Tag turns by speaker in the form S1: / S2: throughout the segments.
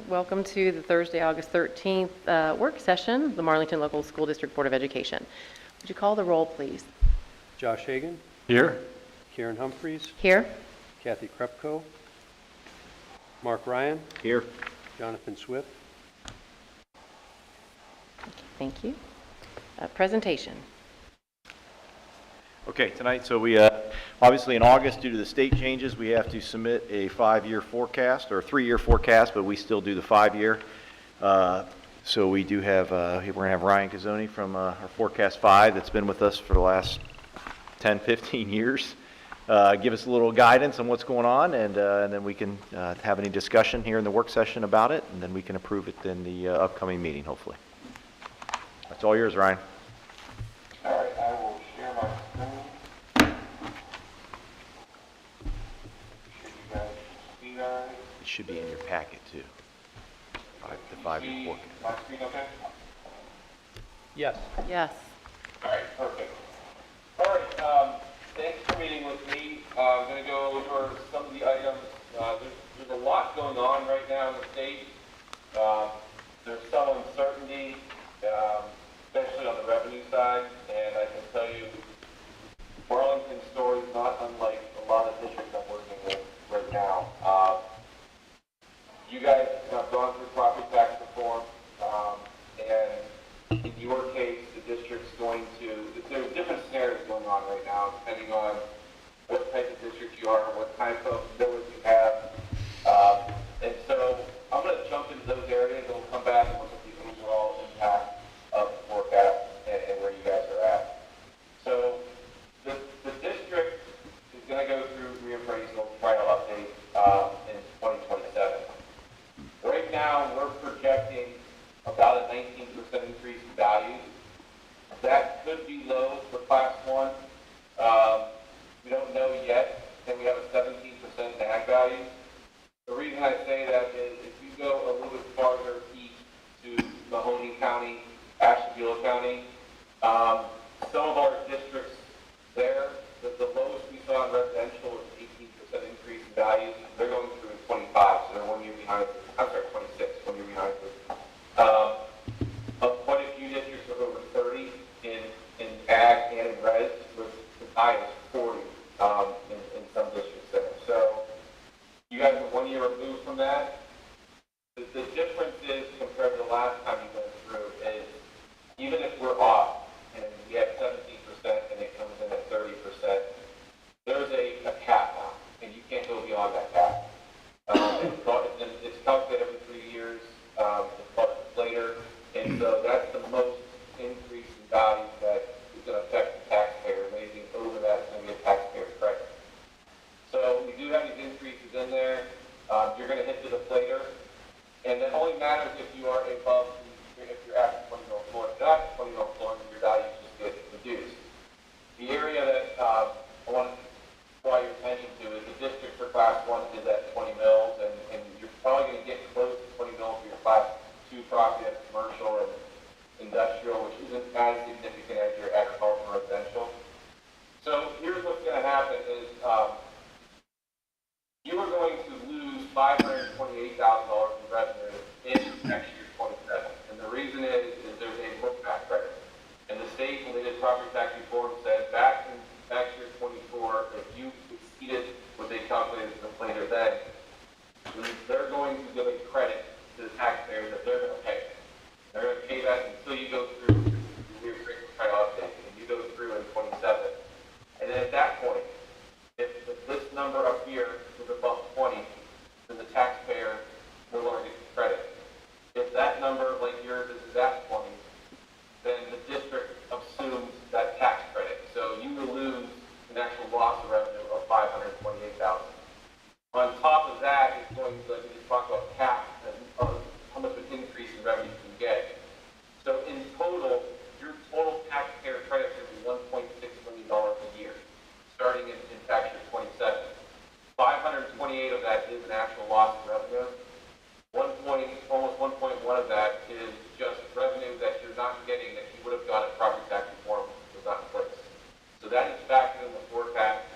S1: Welcome to the Thursday, August 13th work session of the Marlington Local School District Board of Education. Would you call the roll, please?
S2: Josh Hagan.
S3: Here.
S2: Karen Humphreys.
S1: Here.
S2: Kathy Krepko. Mark Ryan.
S3: Here.
S2: Jonathan Swift.
S1: Okay, thank you. Presentation.
S3: Okay, tonight, so we obviously in August, due to the state changes, we have to submit a 5-year forecast or a 3-year forecast, but we still do the 5-year. So we do have, we're going to have Ryan Cazzoni from our Forecast 5 that's been with us for the last 10, 15 years. Give us a little guidance on what's going on, and then we can have any discussion here in the work session about it, and then we can approve it in the upcoming meeting, hopefully. That's all yours, Ryan.
S4: All right, I will share my screen. Should you guys see that?
S3: It should be in your packet, too. The 5-year forecast.
S4: My screen okay?
S2: Yes.
S1: Yes.
S4: All right, perfect. All right, thanks for meeting with me. I'm going to go over some of the items. There's a lot going on right now in the state. There's some uncertainty, especially on the revenue side, and I can tell you Marlington's story is not unlike a lot of districts I'm working with right now. You guys have gone through property tax reform, and in your case, the district's going to, there's different scenarios going on right now, depending on what type of district you are, what type of village you have. And so I'm going to jump into those areas, and we'll come back and look at the overall impact of the forecast and where you guys are at. So the district is going to go through reappraisal, trial update in 2027. Right now, we're projecting about a 19% increase in values. That could be low for Class 1. We don't know yet, and we have a 17% NAG value. The reason I say that is if you go a little bit farther east to Mahoney County, Ashtabula County, some of our districts there, the lowest we saw in residential was 18% increase in values. They're going through in 25, so they're 1 year behind. I'm sorry, 26, 1 year behind. Quite a few districts are over 30 in ag and res, with as high as 40 in some districts there. So you guys are 1 year removed from that. The difference is, compared to the last time you went through, is even if we're off and we have 17% and it comes in at 30%, there's a cap now, and you can't go beyond that cap. It's calculated every 3 years, it's later, and so that's the most increase in value that is going to affect the taxpayer. Anything over that is going to be a taxpayer credit. So we do have these increases in there. You're going to hit the deflator, and that only matters if you are above, if you're at 20 mil floor. If you're not 20 mil floor, then your values just get reduced. The area that I want to draw your attention to is the district for Class 1 is at 20 mils, and you're probably going to get close to 20 mils for your Class 2 property that's commercial and industrial, which isn't as significant as your agricultural residential. So here's what's going to happen is you are going to lose $528,000 in revenue in next year, 27. And the reason is there's a look-back credit. And the state, when they did property tax reform, said back in next year, 24, if you exceeded what they calculated as the deflator then, they're going to give a credit to the taxpayers that they're going to pay. They're going to pay that until you go through your reappraisal trial update, and you go through in 27. And then at that point, if this number up here is above 20, then the taxpayer no longer gets the credit. If that number, like yours, is at 20, then the district assumes that tax credit. So you will lose an actual loss of revenue of $528,000. On top of that, it's going to, like we just talked about, cap of how much of an increase in revenue you can get. So in total, your total taxpayer credit is going to be $1.6 million a year, starting in tax year 27. 528 of that is an actual loss of revenue. Almost 1.1 of that is just revenue that you're not getting that you would have got if property tax reform was not in place. So that is factored in the forecast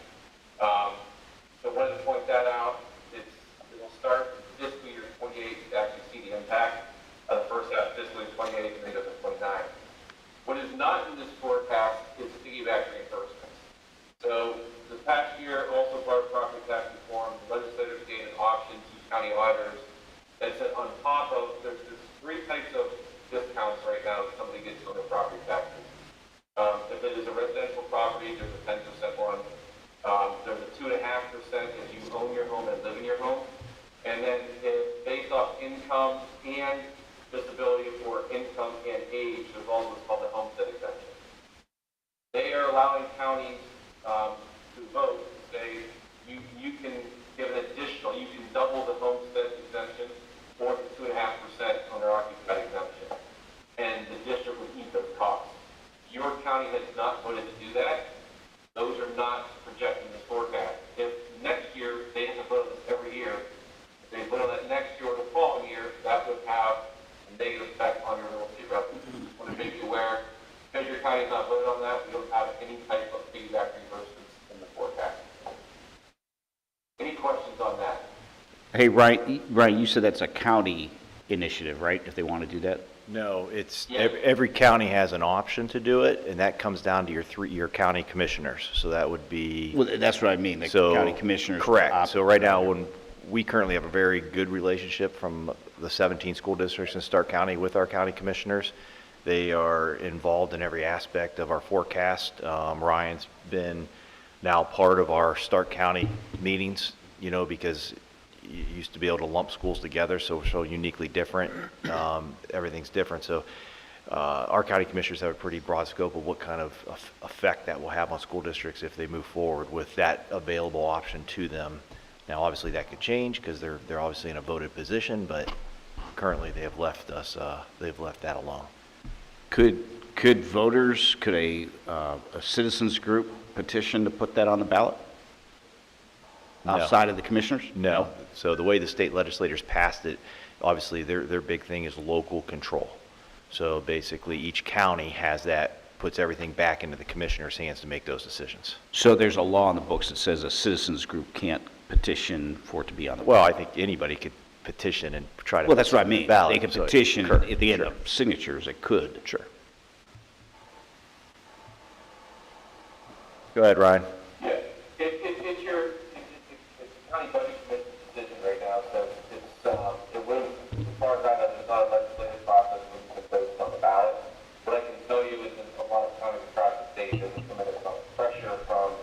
S4: income and disability or income and age, there's also what's called the homestead exemption. They are allowing counties to vote to say you can give an additional, you can double the homestead exemption or 2.5% on their occupied exemption. And the district would eat those costs. Your county has not voted to do that. Those are not projected in the forecast. If next year, they have to vote on this every year, if they vote on that next year or the following year, that would have a negative effect on your real estate revenue. Just want to make you aware, because your county has not voted on that, we don't have any type of piggyback reimbursements in the forecast. Any questions on that?
S5: Hey, Ryan, you said that's a county initiative, right, if they want to do that?
S3: No, it's,
S4: Yeah.
S3: every county has an option to do it, and that comes down to your county commissioners. So that would be.
S5: Well, that's what I mean, the
S3: So,
S5: county commissioners.
S3: correct. So right now, when we currently have a very good relationship from the 17 school districts in Stark County with our county commissioners. They are involved in every aspect of our forecast. Ryan's been now part of our Stark County meetings, because you used to be able to lump schools together, so uniquely different. Everything's different. So our county commissioners have a pretty broad scope of what kind of effect that will have on school districts if they move forward with that available option to them. Now, obviously, that could change because they're obviously in a voted position, but currently they have left us. They've left that alone.
S5: Could voters, could a citizens group petition to put that on the ballot?
S3: No.
S5: Outside of the commissioners?
S3: No. So the way the state legislators passed it, obviously their big thing is local control. So basically each county has that, puts everything back into the commissioner's hands to make those decisions.
S5: So there's a law in the books that says a citizens group can't petition for it to be on the
S3: Well,
S5: ballot.
S3: I think anybody could petition and try to.
S5: Well, that's what I
S3: put it on the
S5: mean.
S3: ballot,
S5: They could
S3: so-
S5: petition,
S3: Sure,
S5: at the end
S3: sure,
S5: of signatures, it could.
S3: Sure. Go ahead, Ryan.
S4: Yeah, it's a county budget commission decision right now, so it will, as far as I know, there's not a legislative process when you put those on the ballot. What I can tell you is in a lot of counties across the state, there's a tremendous amount of pressure from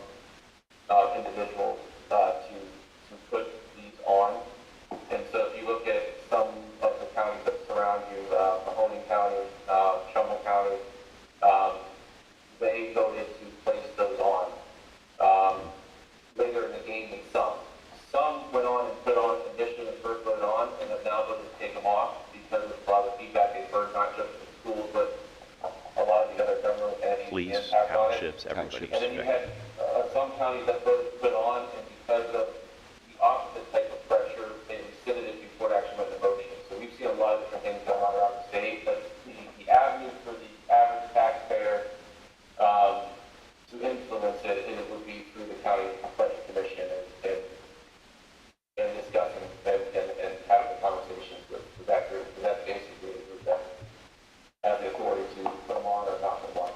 S4: individuals to put these on. And so if you look at some of the counties that surround you, Mahoning County, Trumbull County, they voted to place those on later in the game than some. Some went on and put on initially the first voted on and have now voted to take them off because of a lot of feedback they've heard, not just from schools, but a lot of the other government entities.
S3: Police,
S4: impact on it.
S3: townships, everybody.
S4: And then you had some counties that voted to put on, and because of the opposite type of pressure, they rescinded it before it actually went to motion. So we've seen a lot of different things going on around the state, but the avenue for the average taxpayer to influence it, and it would be through the county budget commission and discussing and having the conversations with that group. And that's basically the group that has the authority to put them on or not put them on.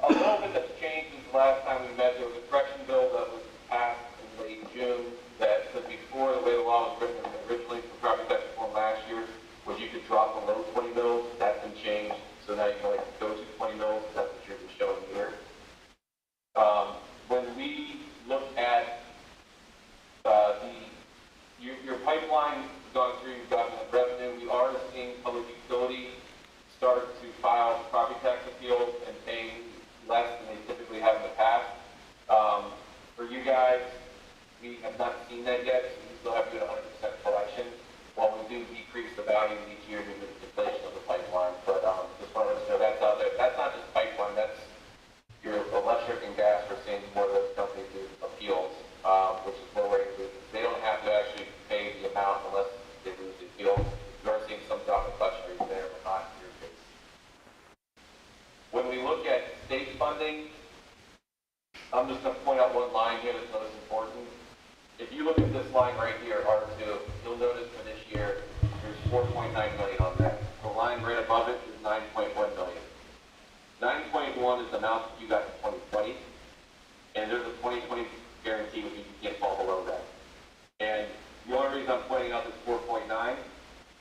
S4: A little bit that's changed since the last time we met. There was a correction bill that was passed in late June that said before, the way the law was written originally for property tax reform last year, was you could drop below 20 mils. That's been changed. So now you can only go to 20 mils. That's what you're showing here. When we look at your pipeline gone through, you've gotten the revenue, we are seeing public utility start to file property tax appeals and paying less than they typically have in the past. For you guys, we have not seen that yet, so we still have to do 100% collection, while we do decrease the value each year due to the deflation of the pipeline. But just wanted to know that's out there. That's not just pipeline, that's your electric and gas. We're seeing more of those companies do appeals, which is more rate. They don't have to actually pay the amount unless they lose the appeal. We're seeing some drop in collection rates there, but not in your case. When we look at state funding, I'm just going to point out one line here that's most important. If you look at this line right here, R2, you'll notice for this year, there's 4.9 million on that. The line right above it is 9.1 million. 9.1 is the amount that you got in 2020, and there's a 2020 guarantee which you can't fall below that. And the only reason I'm pointing out this 4.9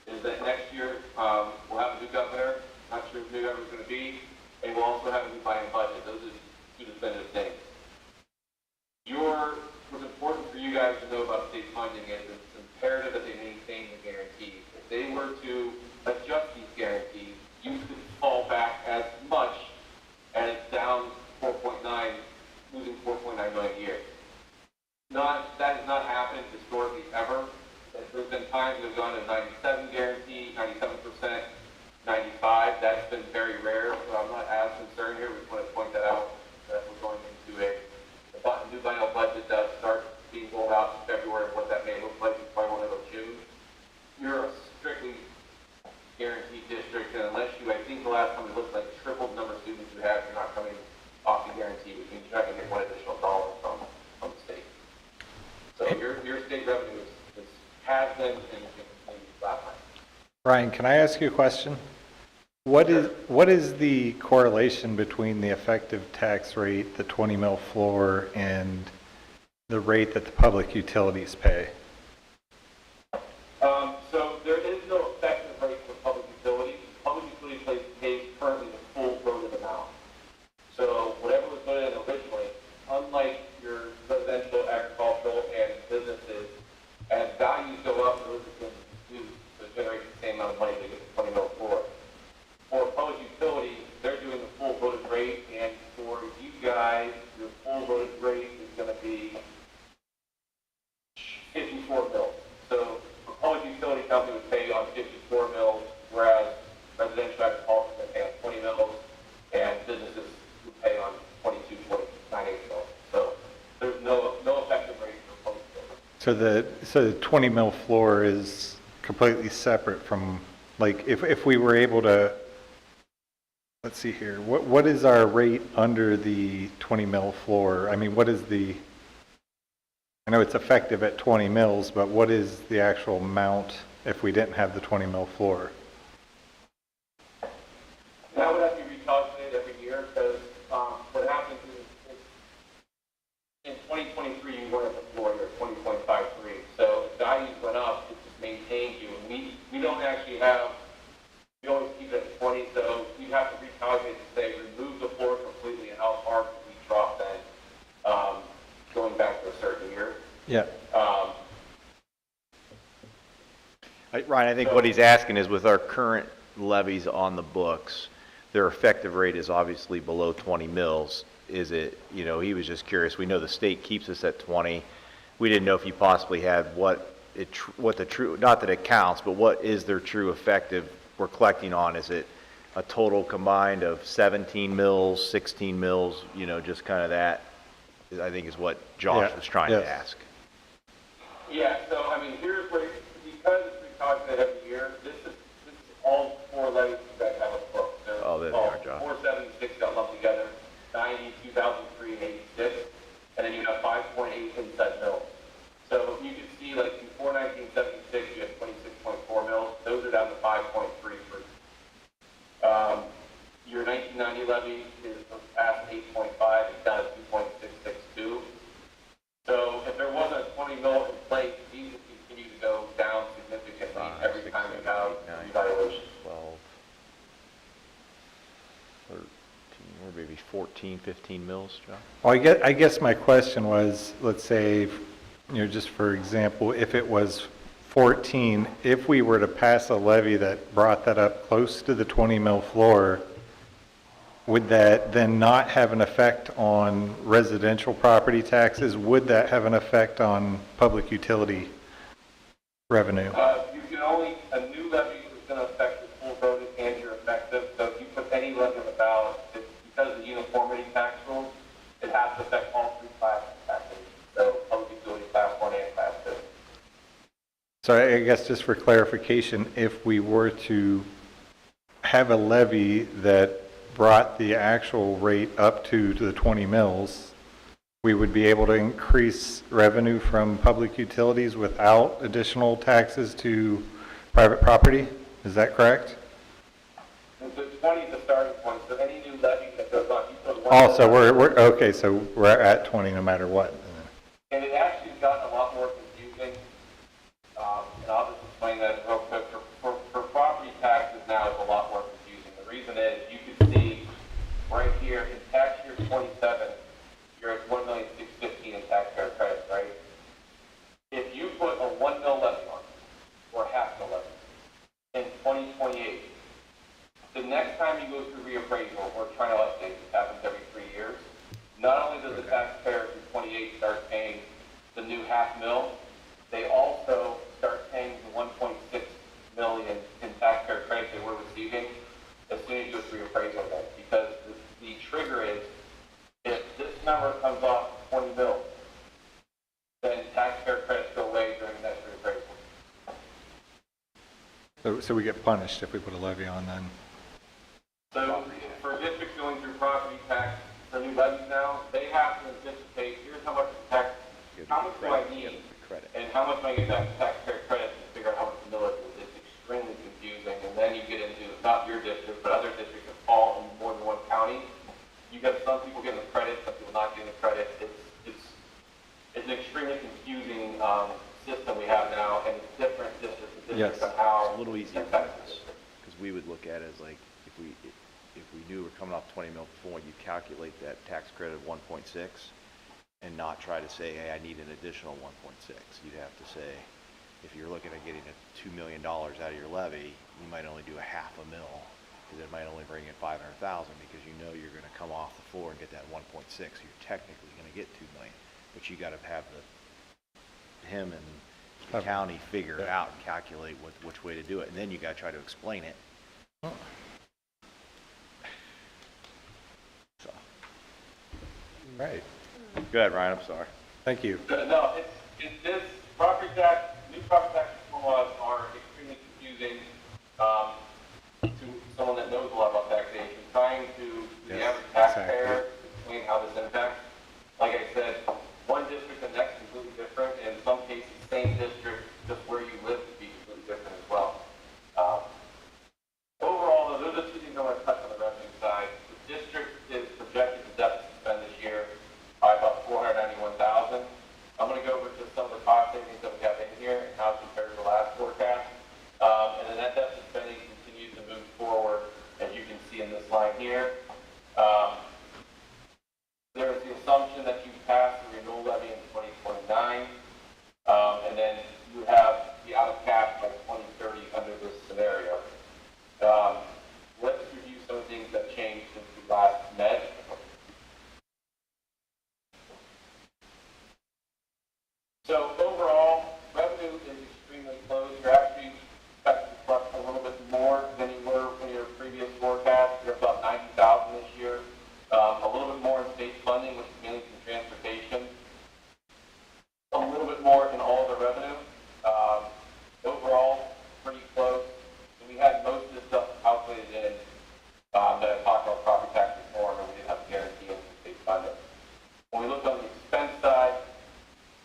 S4: is that next year we'll have a new governor. Not sure who the new governor is going to be, and we'll also have a new buy-in budget. Those are two definitive things. what's important for you guys to know about state funding is it's imperative that they maintain the guarantees. If they were to adjust these guarantees, you could fall back as much as down 4.9, losing 4.9 million a year. That has not happened historically ever. There's been times we've gone to 97 guarantee, 97%, 95. That's been very rare, so I'm not as concerned here. We just want to point that out that we're going into a new biennial budget does start being rolled out in February. What that may look like, we probably won't know June. You're a strictly guaranteed district, and unless you, I think the last time we looked like tripled the number of students you have, you're not coming off the guarantee, which means you're not going to get one additional dollar from the state. So your state revenue has been and can continue flat line.
S6: Ryan, can I ask you a question? What is the correlation between the effective tax rate, the 20 mil floor, and the rate that the public utilities pay?
S4: So there is no effective rate for public utilities. Public utilities pays currently the full voted amount. So whatever was voted in originally, unlike your residential, agricultural, and businesses, as values go up, those are used to generate the same amount of money to get the 20 mil floor. For public utilities, they're doing the full voted rate, and for you guys, your full voted rate is going to be 54 mils. So a public utility company would pay on 54 mils, whereas residential agriculture would pay on 20 mils, and businesses would pay on 22.98 mils. So there's no effective rate for public utilities.
S6: So the 20 mil floor is completely separate from, like, if we were able to, let's see here, what is our rate under the 20 mil floor? I mean, what is I know it's effective at 20 mils, but what is the actual amount if we didn't have the 20 mil floor?
S4: That would have to be recalculated every year because what happens is in 2023 you weren't at the floor, you're at 20.53. So if values went up, it just maintained you. And we don't actually have, we always keep it at 20, so you have to recalculate to say remove the floor completely and how far can we drop then going back to a certain year.
S6: Yeah.
S3: Ryan, I think what he's asking is with our current levies on the books, their effective rate is obviously below 20 mils. Is it, he was just curious. We know the state keeps us at 20. We didn't know if you possibly had what the true, not that it counts, but what is their true effective we're collecting on? Is it a total combined of 17 mils, 16 mils, just kind of that, I think is what Josh was trying to ask.
S4: Yeah, so I mean, here's where, because it's recalculated every year, this is all four levies you guys have on the book.
S3: Oh, there they are, Josh.
S4: 476 got lumped together, 90, 2003, and 86, and then you have 5.8 inside mils. So you can see, like, before 1976, you had 26.4 mils. Those are down to 5.33. Your 1990 levy is past 8.5, it's down to 2.662. So if there wasn't a 20 mil in place, these would continue to go down significantly every time we have evaluation.
S3: 12, 13, or maybe 14, 15 mils, John?
S6: Well, I guess my question was, let's say, just for example, if it was 14, if we were to pass a levy that brought that up close to the 20 mil floor, would that then not have an effect on residential property taxes? Would that have an effect on public utility revenue?
S4: You can only, a new levy is going to affect the full voted and your effective. So if you put any levy on the ballot, because of the uniformity tax rules, it has to affect all three classes of taxation. So public utility class 1 and class 2.
S6: So I guess just for clarification, if we were to have a levy that brought the actual rate up to the 20 mils, we would be able to increase revenue from public utilities without additional taxes to private property. Is that correct?
S4: And so 20 is the starting point. So any new levy that goes on, you put one.
S6: Oh, so we're okay. So we're at 20 no matter what.
S4: And it actually has gotten a lot more confusing. And I'll just explain that real quick. For property taxes now, it's a lot more confusing. The reason is you can see right here in tax year 27, you're at $1,615,000 in tax goes through reappraisal, we're trying to update, this happens every 3 years. Not only does the taxpayer through 28 start paying the new $500,000, they also start paying the 1.6 million in taxpayer credits they were receiving as soon as you go through reappraisal again. Because the trigger is, if this number comes off 20 mil, then taxpayer credits go away during the next reappraisal.
S6: So we get punished if we put a levy on then?
S4: So for districts going through property tax, for new levies now, they have to anticipate, here's how much tax, how much do I need? And how much am I getting that taxpayer credit to figure out how much the millage is? It's extremely confusing. And then you get into, not your district, but other districts that fall in more than one county. You got some people getting the credit, some people not getting the credit. It's an extremely confusing system we have now, and it's different districts to districts
S6: Yes.
S4: on how
S3: It's a little easier for us, because we would look at it as like, if we knew we're coming off 20 mil before, you calculate that tax credit of 1.6 and not try to say, hey, I need an additional 1.6. You'd have to say, if you're looking at getting $2 million out of your levy, you might only do $500,000, because it might only bring in 500,000, because you know you're going to come off the floor and get that 1.6. So you're technically going to get 2 million, but you got to have him and the county figure it out and calculate which way to do it, and then you got to try to explain it. So,
S6: Right.
S3: go ahead, Ryan. I'm sorry.
S6: Thank you.
S4: No, it's this property tax, new property tax reform laws are extremely confusing to someone that knows a lot about taxation. Trying to the
S6: Yes,
S4: average taxpayer
S6: exactly.
S4: explain how this impacts. Like I said, one district and next completely different, and in some cases, same district, just where you live could be completely different as well. Overall, though, those are two things I want to touch on the revenue side. The district is projected to deficit spend this year by about $491,000. I'm going to go over just some of the cost savings that we have in here and how it compares to the last forecast. And then that deficit spending continues to move forward, as you can see in this line here. There is the assumption that you pass the renewal levy in 2029, and then you have the out of cap by 2030 under this scenario. Let's review some of the things that changed since we last met. So overall, revenue is extremely close. You're actually expected to collect a little bit more than you were in your previous forecast. You're about 90,000 this year. A little bit more in state funding, which is mainly from transportation. A little bit more in all of the revenue. Overall, pretty close. So we had most of this stuff calculated in that I talked about property tax reform, and we didn't have a guarantee in state funding. When we look on the expense side,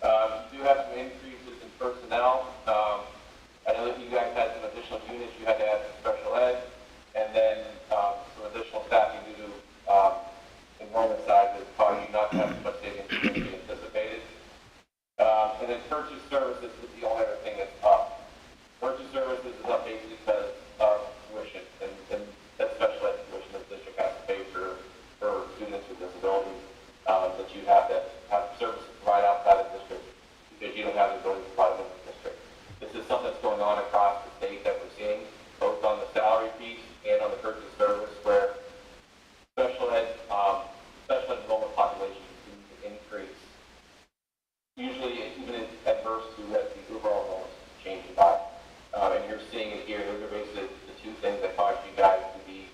S4: you do have some increases in personnel. I know that you guys had some additional units you had to add for special ed, and then some additional staffing due to enrollment size that caused you not to have as much savings as you anticipated. And then purchase services is the only other thing that's up. Purchase services is up basically because of tuition, and that special ed tuition that the district has to pay for students with disabilities, that you have to have services provided outside of the district because you don't have the ability to provide them in the district. This is something that's going on across the state that we're seeing, both on the salary piece and on the purchase service, where special ed enrollment population continues to increase. Usually, even in adverse to what the overall enrollment is changing by. And you're seeing it here. Those are basically the two things that cause you guys to be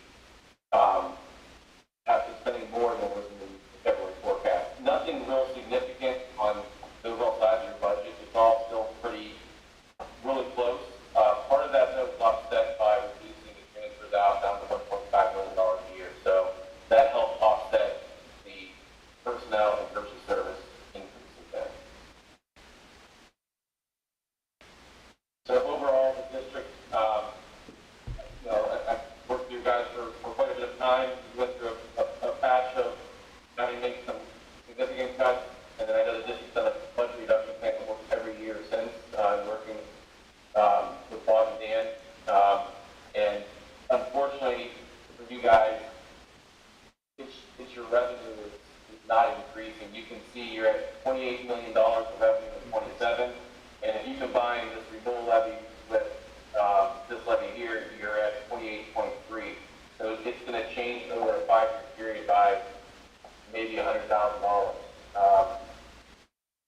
S4: have to spending more than was in the February forecast. Nothing real significant on the overall size of your budget. It's all still really close. Part of that, though, is offset by reducing the transfers out down to $1.5 million a year. So that helps offset the personnel and purchase service increases there. So overall, the district, I've worked with you guys for quite a bit of time. We went through a patch of having to make some significant cuts, and then I know the district's done a budget reduction plan almost every year since, working with Bob and Dan. And unfortunately for you guys, it's your revenue is not increasing. You can see you're at $28 million of revenue in 27, and if you combine this renewal levy with this levy here, you're at 28.3. So it's going to change over a 5-year period by maybe $100,000.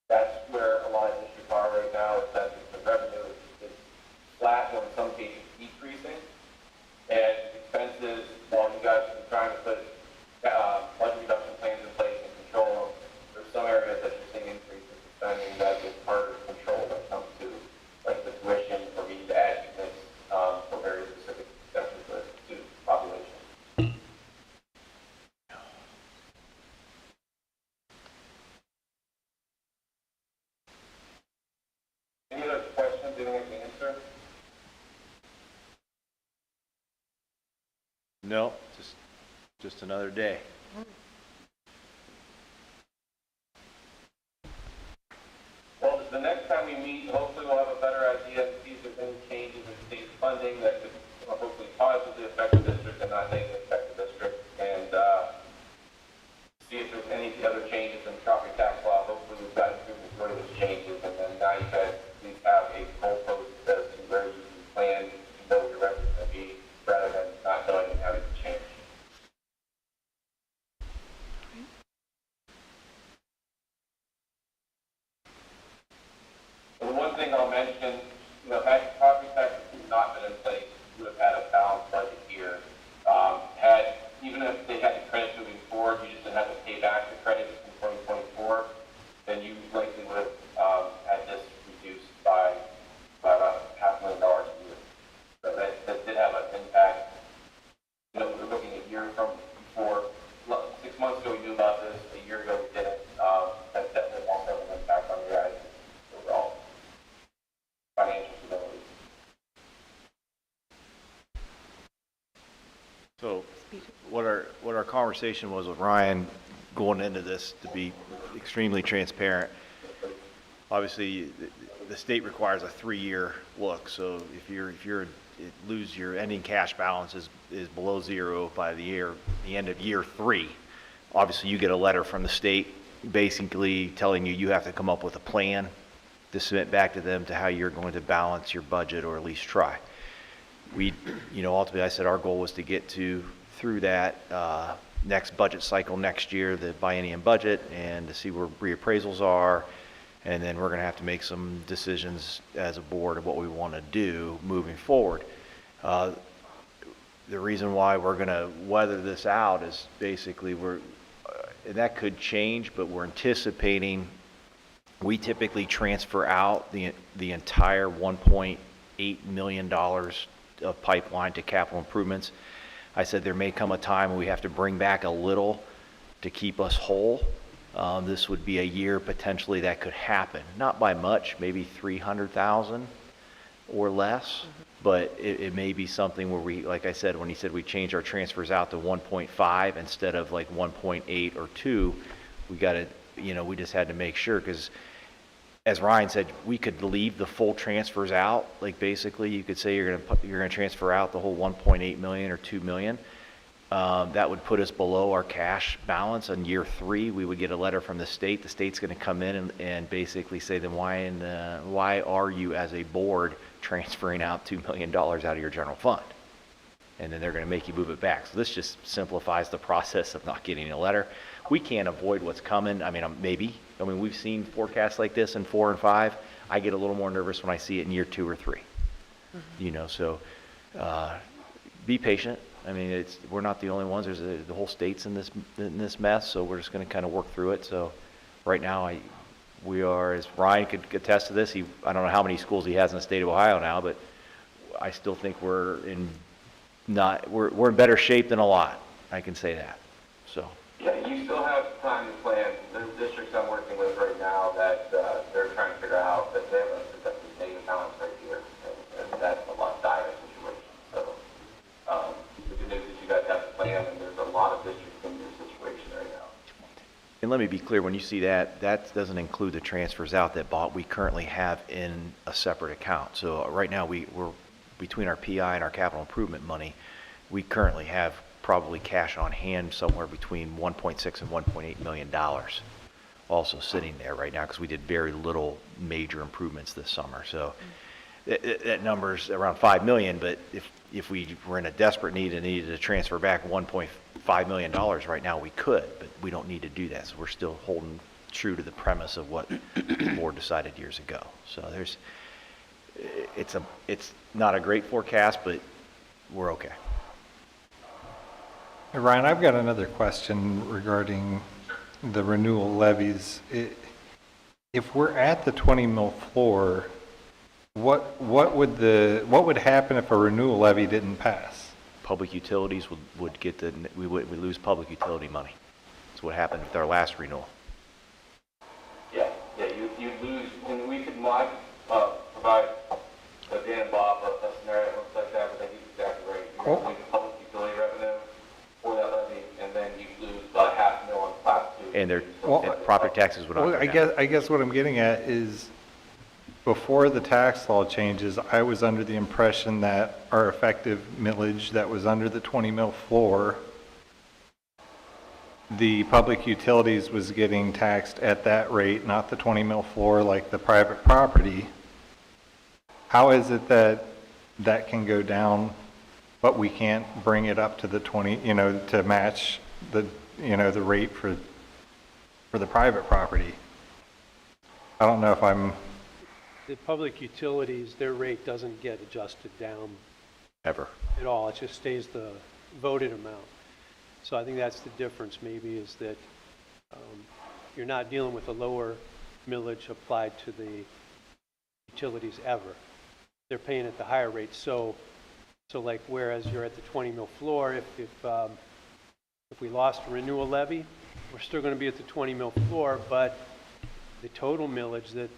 S4: That's where a lot of districts are right now, is that the revenue is flat or in some cases decreasing. And expenses, while you guys have been trying to put budget reduction plans in place and control them, there's some areas that you're seeing increases in spending that is harder to control when it comes to like the tuition or being to add units for very specific sections of the student population. Any other questions anyone can answer?
S3: No, just another day.
S4: Well, the next time we meet, hopefully we'll have a better idea and see if there's any changes in state funding that could hopefully positively affect the district and not negatively affect the district, and see if there's any other changes in property tax law. Hopefully we've got improvements for those changes, and then now you guys at least have a goalpost as to where you can plan, you know where your revenue's going to be, rather than not knowing and having to change. So the one thing I'll mention, had property taxes not been in place, we would have had a balanced budget here. Even if they had the credits moving forward, you just didn't have to pay back the credits in 2024, then you likely would have had this reduced by about $500,000 a year. So that did have an impact. We're looking a year from before. 6 months ago we knew about this, a year ago we didn't. That definitely also has an impact on your guys' overall financial stability.
S3: So what our conversation was with Ryan going into this, to be extremely transparent, obviously the state requires a 3-year look. So if you lose your ending cash balance is below zero by the end of year 3, obviously you get a letter from the state basically telling you have to come up with a plan to submit back to them to how you're going to balance your budget, or at least try. We, ultimately I said our goal was to get through that next budget cycle next year, the biennium budget, and to see where reappraisals are, and then we're going to have to make some decisions as a board of what we want to do moving forward. The reason why we're going to weather this out is basically and that could change, but we're anticipating, we typically transfer out the entire $1.8 million of pipeline to capital improvements. I said there may come a time when we have to bring back a little to keep us whole. This would be a year potentially that could happen, not by much, maybe 300,000 or less, but it may be something where we, like I said, when he said we change our transfers out to 1.5 instead of like 1.8 or 2, we got to, we just had to make sure, because as Ryan said, we could leave the full transfers out. Like basically, you could say you're going to transfer out the whole 1.8 million or 2 million. That would put us below our cash balance. On year 3, we would get a letter from the state. The state's going to come in and basically say, then why are you as a board transferring out $2 million out of your general fund? And then they're going to make you move it back. So this just simplifies the process of not getting a letter. We can't avoid what's coming. I mean, maybe. I mean, we've seen forecasts like this in 4 and 5. I get a little more nervous when I see it in year 2 or 3. So be patient. I mean, we're not the only ones. There's the whole state's in this mess, so we're just going to kind of work through it. So right now, we are, as Ryan could attest to this, I don't know how many schools he has in the state of Ohio now, but I still think we're in better shape than a lot. I can say that. So.
S4: Yeah, you still have time to plan. There's districts I'm working with right now that they're trying to figure out that they have a projected negative balance right here, and that's a lot dire situation. So the good news is you guys have a plan, and there's a lot of districts in this situation right now.
S3: And let me be clear, when you see that doesn't include the transfers out that we currently have in a separate account. So right now we're between our PI and our capital improvement money, we currently have probably cash on hand somewhere between 1.6 and 1.8 million dollars also sitting there right now, because we did very little major improvements this summer. So that number's around 5 million, but if if we were in a desperate need and needed to transfer back $1.5 million right now, we could, but we don't need to do that. So we're still holding true to the premise of what the board decided years ago. So it's not a great forecast, but we're okay.
S6: Hey, Ryan, I've got another question regarding the renewal levies. If we're at the 20 mil floor, what would happen if a renewal levy didn't pass?
S3: Public utilities would get we lose public utility money. That's what happened with our last renewal.
S4: Yeah, you'd lose, and we could provide Dan and Bob a scenario that looks like that, but I think he's exactly right. You're going to lose public utility revenue for that levy, and then you lose about $500,000 on class 2.
S3: And and property taxes would not go down.
S6: I guess what I'm getting at is, before the tax law changes, I was under the impression that our effective millage that was under the 20 mil floor, the public utilities was getting taxed at that rate, not the 20 mil floor like the private property. How is it that that can go down, but we can't bring it up to the 20, to match the, the rate for the private property? I don't know if I'm...
S2: The public utilities, their rate doesn't get adjusted down
S3: Ever.
S2: at all. It just stays the voted amount. So I think that's the difference maybe, is that you're not dealing with a lower millage applied to the utilities ever. They're paying at the higher rate. So like, whereas you're at the 20 mil floor, if we lost a renewal levy, we're still going to be at the 20 mil floor, but the total millage that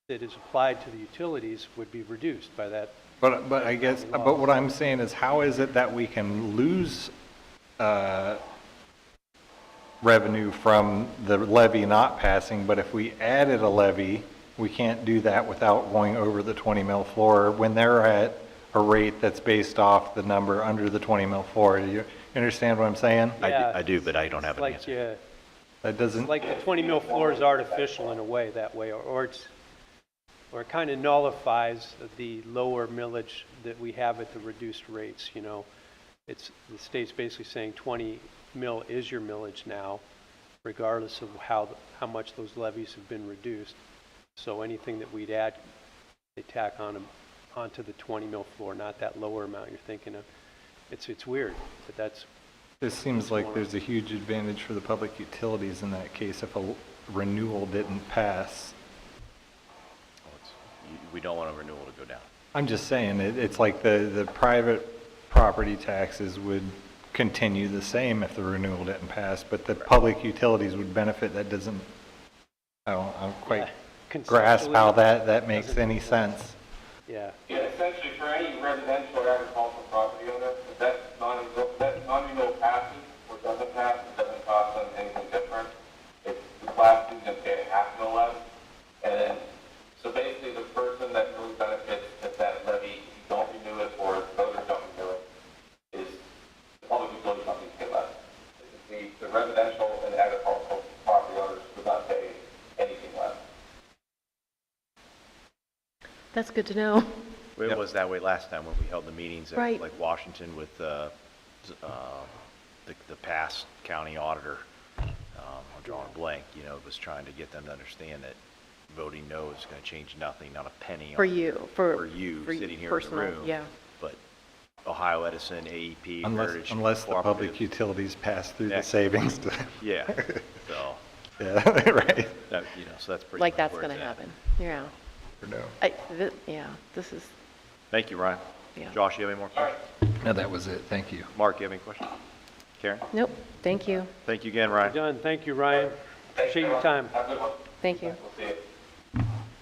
S2: is applied to the utilities would be reduced by that.
S6: But I guess, but what I'm saying is, how is it that we can lose revenue from the levy not passing, but if we added a levy, we can't do that without going over the 20 mil floor when they're at a rate that's based off the number under the 20 mil floor? Do you understand what I'm saying?
S2: Yeah,
S3: I do, but I don't have an
S2: like,
S3: answer.
S6: That doesn't...
S2: Like the 20 mil floor is artificial in a way, that way, or it kind of nullifies the lower millage that we have at the reduced rates. It's the state's basically saying 20 mil is your millage now, regardless of how much those levies have been reduced. So anything that we'd add, they tack onto the 20 mil floor, not that lower amount you're thinking of. It's weird, but that's...
S6: It seems like there's a huge advantage for the public utilities in that case if a renewal didn't pass.
S3: We don't want a renewal to go down.
S6: I'm just saying, it's like the private property taxes would continue the same if the renewal didn't pass, but the public utilities would benefit. That doesn't, I don't quite grasp how that makes any sense.
S2: Yeah.
S4: Yeah, essentially for any residential or agricultural property owner, if that non-renewal passes or doesn't pass, it doesn't cost them anything different. It's the class 2 is going to pay $500,000 less. And then, so basically the person that really benefits if that levy, you don't renew it or the voters don't renew it, is the public utility companies pay less. The residential and agricultural property owners would not pay anything less.
S1: That's good to know.
S3: It was that way last time when we held the meetings at
S1: Right.
S3: like Washington with the past county auditor. I'm drawing a blank, was trying to get them to understand that voting no is going to change nothing, not a penny.
S1: For you,
S3: for you sitting here in the
S1: personal,
S3: room.
S1: yeah.
S3: But Ohio Edison, AEP, Heritage,
S6: Unless the public
S3: Cooperative,
S6: utilities pass through the
S3: Next.
S6: savings to...
S3: yeah. So
S6: Yeah, right.
S3: that, so that's pretty
S1: Like
S3: much
S1: that's
S3: where
S1: going to
S3: it's at.
S1: happen. Yeah.
S6: Or no.
S1: Yeah, this is,
S3: Thank you, Ryan.
S1: Yeah.
S3: Josh, you have any more questions?
S6: No, that was it. Thank you.
S3: Mark, you have any questions? Karen?
S1: nope, thank you.
S3: Thank you again, Ryan.
S2: Done. Thank you, Ryan. Appreciate your time.
S4: Have a good one.
S1: Thank you.
S4: We'll see you.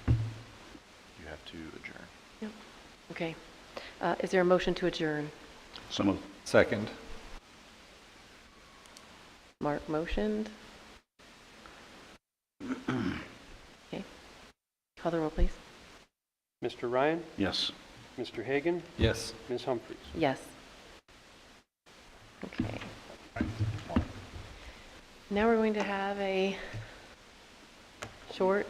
S3: You have to adjourn.
S1: Yep. Okay. Is there a motion to adjourn?
S5: So moved.
S6: Second.
S1: Mark motioned. Okay. Call the roll, please.
S2: Mr. Ryan,
S5: Yes.
S2: Mr. Hagan,
S6: Yes.
S2: Ms. Humphries.
S1: Yes. Okay. Now we're going to have a short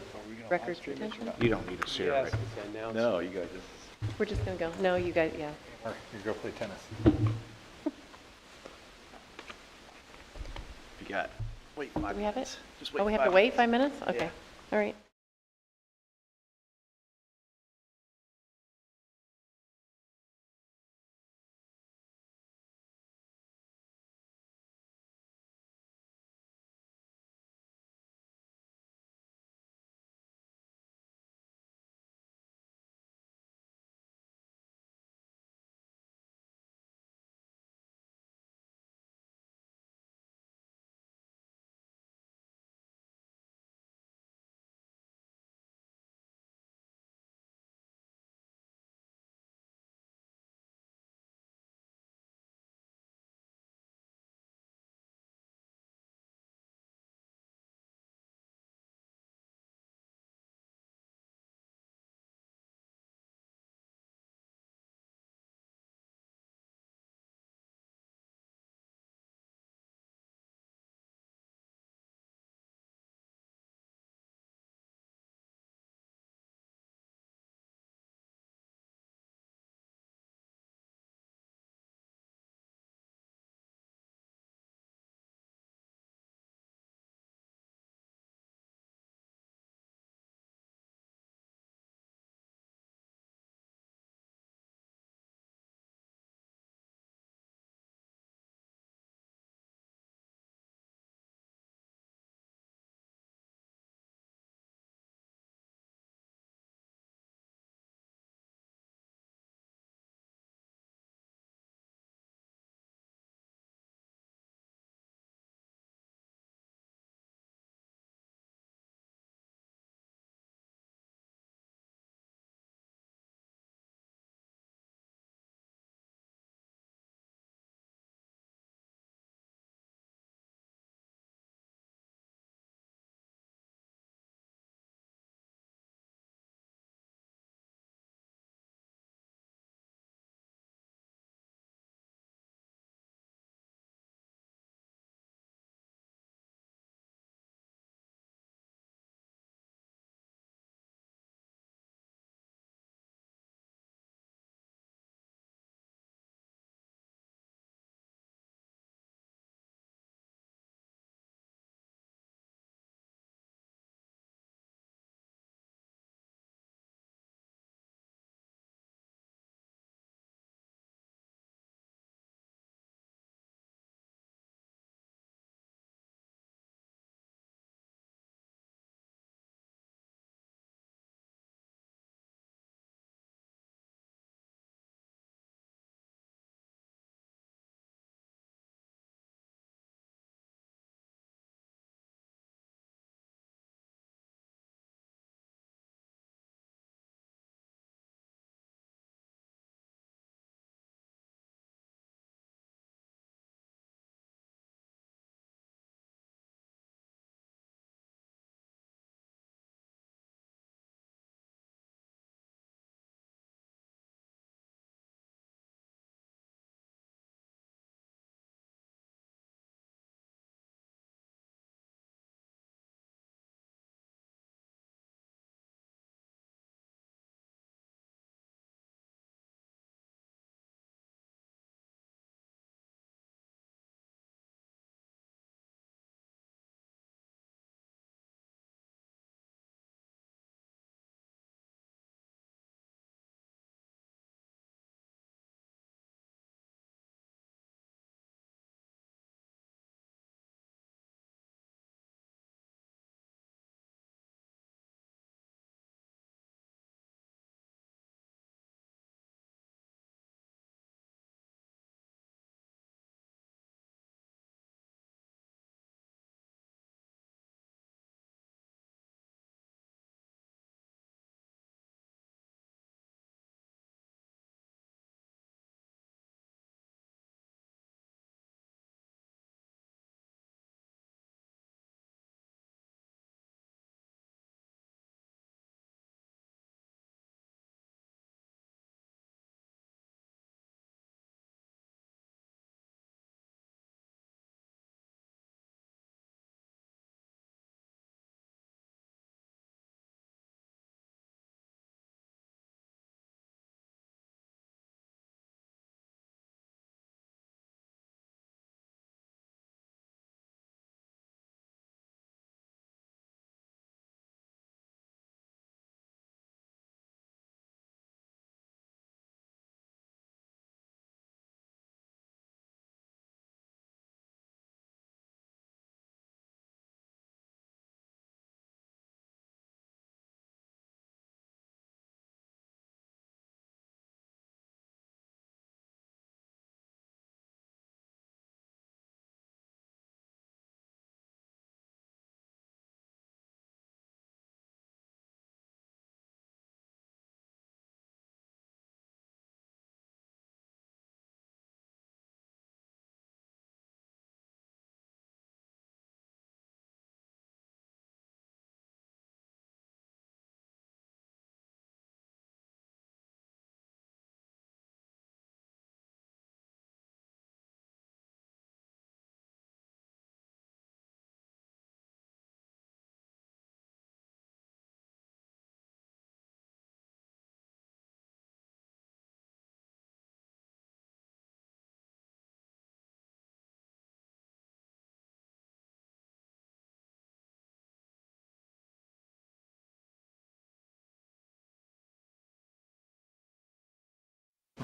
S1: record retention.
S5: You don't need to see it
S2: Yes,
S5: right.
S2: it's announced.
S3: No, you guys just.
S1: We're just going to go. No, you guys, yeah.
S6: Or you go play tennis.
S3: You got, wait,
S1: Do
S3: 5
S1: we have it?
S3: minutes. Just wait
S1: Oh, we have
S3: 5
S1: to wait
S3: minutes.
S1: 5 minutes? Okay.
S3: Yeah.
S1: All right.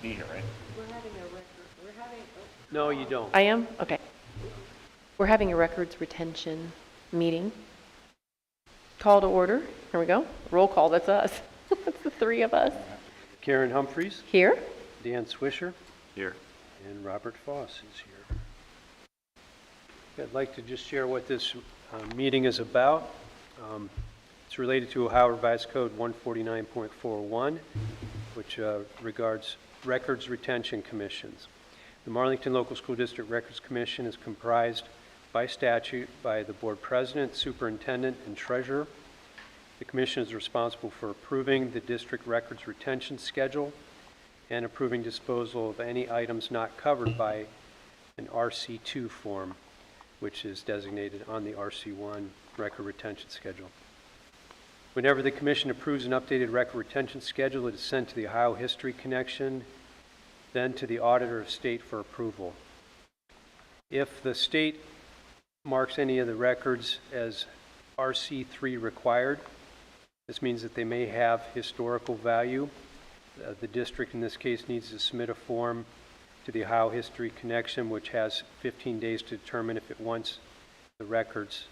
S5: be here, right?
S2: No, you don't.
S1: I am? Okay. We're having a records retention meeting. Call to order. Here we go. Roll call, that's us. That's the three of us.
S2: Karen Humphreys,
S1: Here?
S2: Dan Swisher,
S3: Here.
S2: and Robert Foss is here. I'd like to just share what this meeting is about. It's related to Ohio Revised Code 149.41, which regards records retention commissions. The Marlington Local School District Records Commission is comprised by statute by the board president, superintendent, and treasurer. The commission is responsible for approving the district records retention schedule and approving disposal of any items not covered by an RC2 form, which is designated on the RC1 record retention schedule. Whenever the commission approves an updated record retention schedule, it is sent to the Ohio History Connection, then to the Auditor of State for approval. If the state marks any of the records as RC3 required, this means that they may have historical value. The district in this case needs to submit a form to the Ohio History Connection, which has 15 days to determine if it wants the records.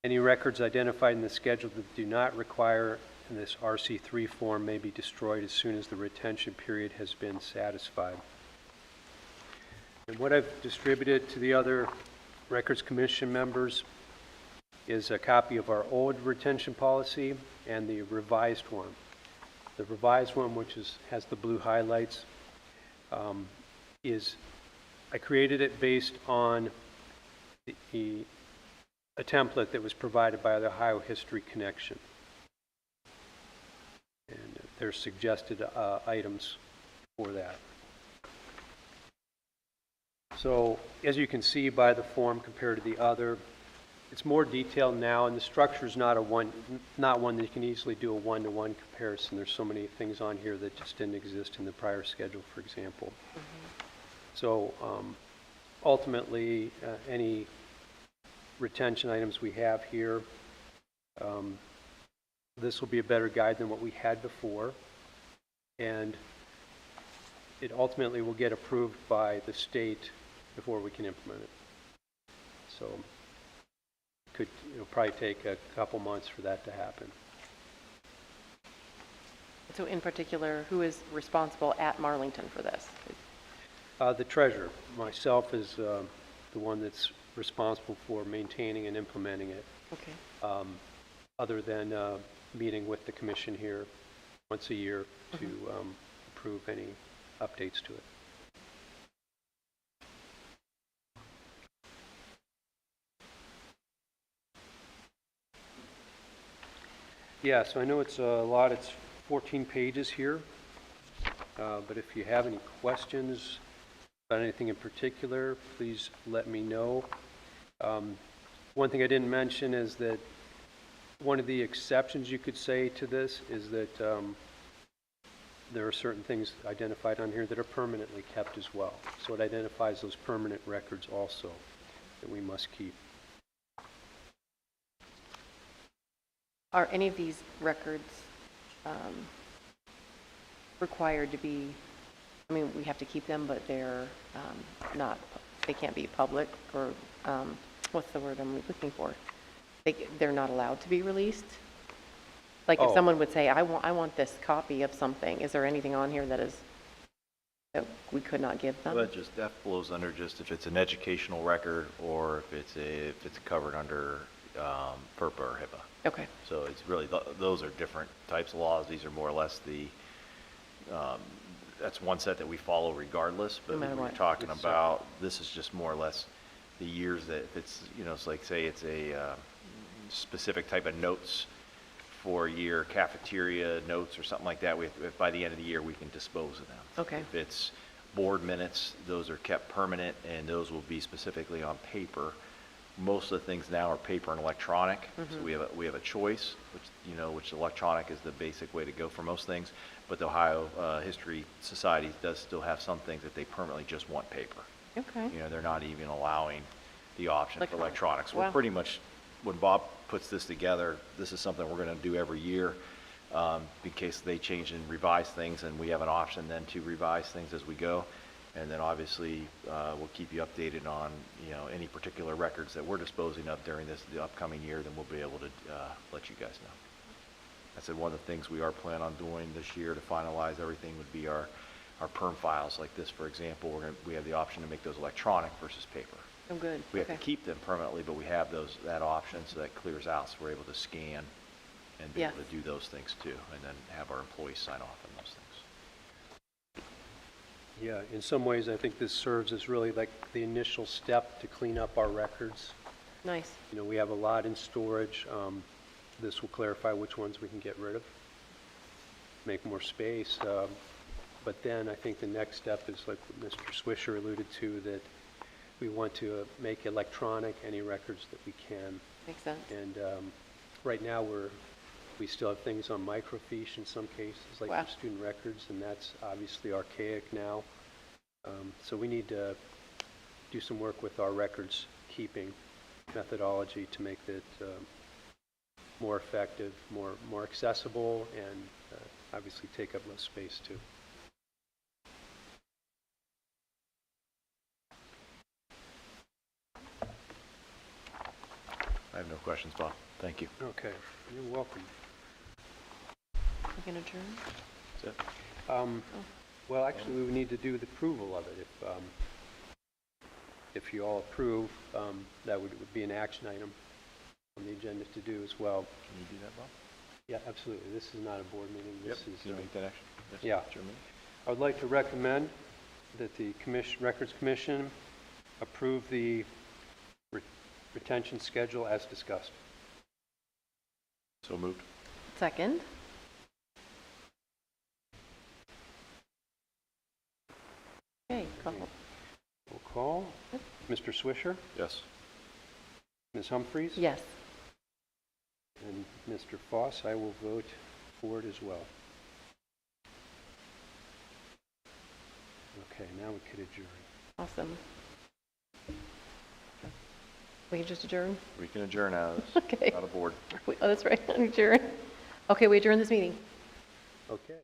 S2: Any records identified in the schedule that do not require this RC3 form may be destroyed as soon as the retention period has been satisfied. And what I've distributed to the other Records Commission members is a copy of our old retention policy and the revised one. The revised one, which has the blue highlights, I created it based on a template that was provided by the Ohio History Connection. And there's suggested items for that. So as you can see by the form compared to the other, it's more detailed now, and the structure is not one that you can easily do a one-to-one comparison. There's so many things on here that just didn't exist in the prior schedule, for example. So ultimately, any retention items we have here, this will be a better guide than what we had before, and it ultimately will get approved by the state before we can implement it. So it'll probably take a couple months for that to happen.
S1: So in particular, who is responsible at Marlington for this?
S2: The treasurer, myself, is the one that's responsible for maintaining and implementing it.
S1: Okay.
S2: Other than meeting with the commission here once a year to approve any updates to it. Yeah, so I know it's a lot. It's 14 pages here. But if you have any questions about anything in particular, please let me know. One thing I didn't mention is that one of the exceptions you could say to this is that there are certain things identified on here that are permanently kept as well. So it identifies those permanent records also that we must keep.
S1: Are any of these records required to be, I mean, we have to keep them, but they're not, they can't be public, or what's the word I'm looking for? They're not allowed to be released? Like if someone would say, I want this copy of something, is there anything on here that we could not give them?
S3: Well, that flows under just if it's an educational record or if it's covered under FERPA or HIPAA.
S1: Okay.
S3: So it's really, those are different types of laws. These are more or less that's one set that we follow regardless, but
S1: No matter
S3: we're
S1: what.
S3: talking about, this is just more or less the years that if it's, it's like, say it's a specific type of notes for a year, cafeteria notes or something like that, if by the end of the year we can dispose of them.
S1: Okay.
S3: If it's board minutes, those are kept permanent and those will be specifically on paper. Most of the things now are paper and electronic, so we have a choice, which electronic is the basic way to go for most things. But the Ohio History Society does still have some things that they permanently just want paper.
S1: Okay.
S3: They're not even allowing the option for electronics.
S1: Wow.
S3: We're pretty much, when Bob puts this together, this is something we're going to do every year. in case they change and revise things, and we have an option then to revise things as we go. And then obviously, we'll keep you updated on, any particular records that we're disposing of during the upcoming year, then we'll be able to let you guys know. I said one of the things we are planning on doing this year to finalize everything would be our perm files like this, for example. We have the option to make those electronic versus paper.
S1: Oh, good.
S3: We have to
S1: Okay.
S3: keep them permanently, but we have that option, so that clears out, so we're able to scan and be able
S1: Yes.
S3: to do those things too, and then have our employees sign off on those things.
S2: Yeah, in some ways, I think this serves as really like the initial step to clean up our records.
S1: Nice.
S2: We have a lot in storage. This will clarify which ones we can get rid of, make more space. But then I think the next step is like what Mr. Swisher alluded to, that we want to make electronic any records that we can.
S1: Makes sense.
S2: And right now, we still have things on microfiche in some cases, like
S1: Wow.
S2: for student records, and that's obviously archaic now. So we need to do some work with our records keeping methodology to make it more effective, more accessible, and obviously take up less space too.
S3: I have no questions, Bob. Thank you.
S2: Okay, you're welcome.
S1: We can adjourn?
S3: That's it.
S2: Well, actually, we would need to do the approval of it. If you all approve, that would be an action item on the agenda to do as well.
S3: Can you do that, Bob?
S2: Yeah, absolutely. This is not a board meeting. This is,
S3: Can you make that action? Yes,
S2: yeah.
S3: it's your meeting.
S2: I would like to recommend that the Records Commission approve the retention schedule as discussed.
S3: So moved.
S1: Second? Okay, call.
S2: Roll call. Mr. Swisher,
S3: Yes.
S2: Ms. Humphries?
S1: Yes.
S2: And Mr. Foss, I will vote for it as well. Okay, now we could adjourn.
S1: Awesome. We can just adjourn?
S3: We can adjourn out of this.
S1: Okay.
S3: Out of board.
S1: Oh, that's right, adjourn. Okay, we adjourn this meeting.
S2: Okay.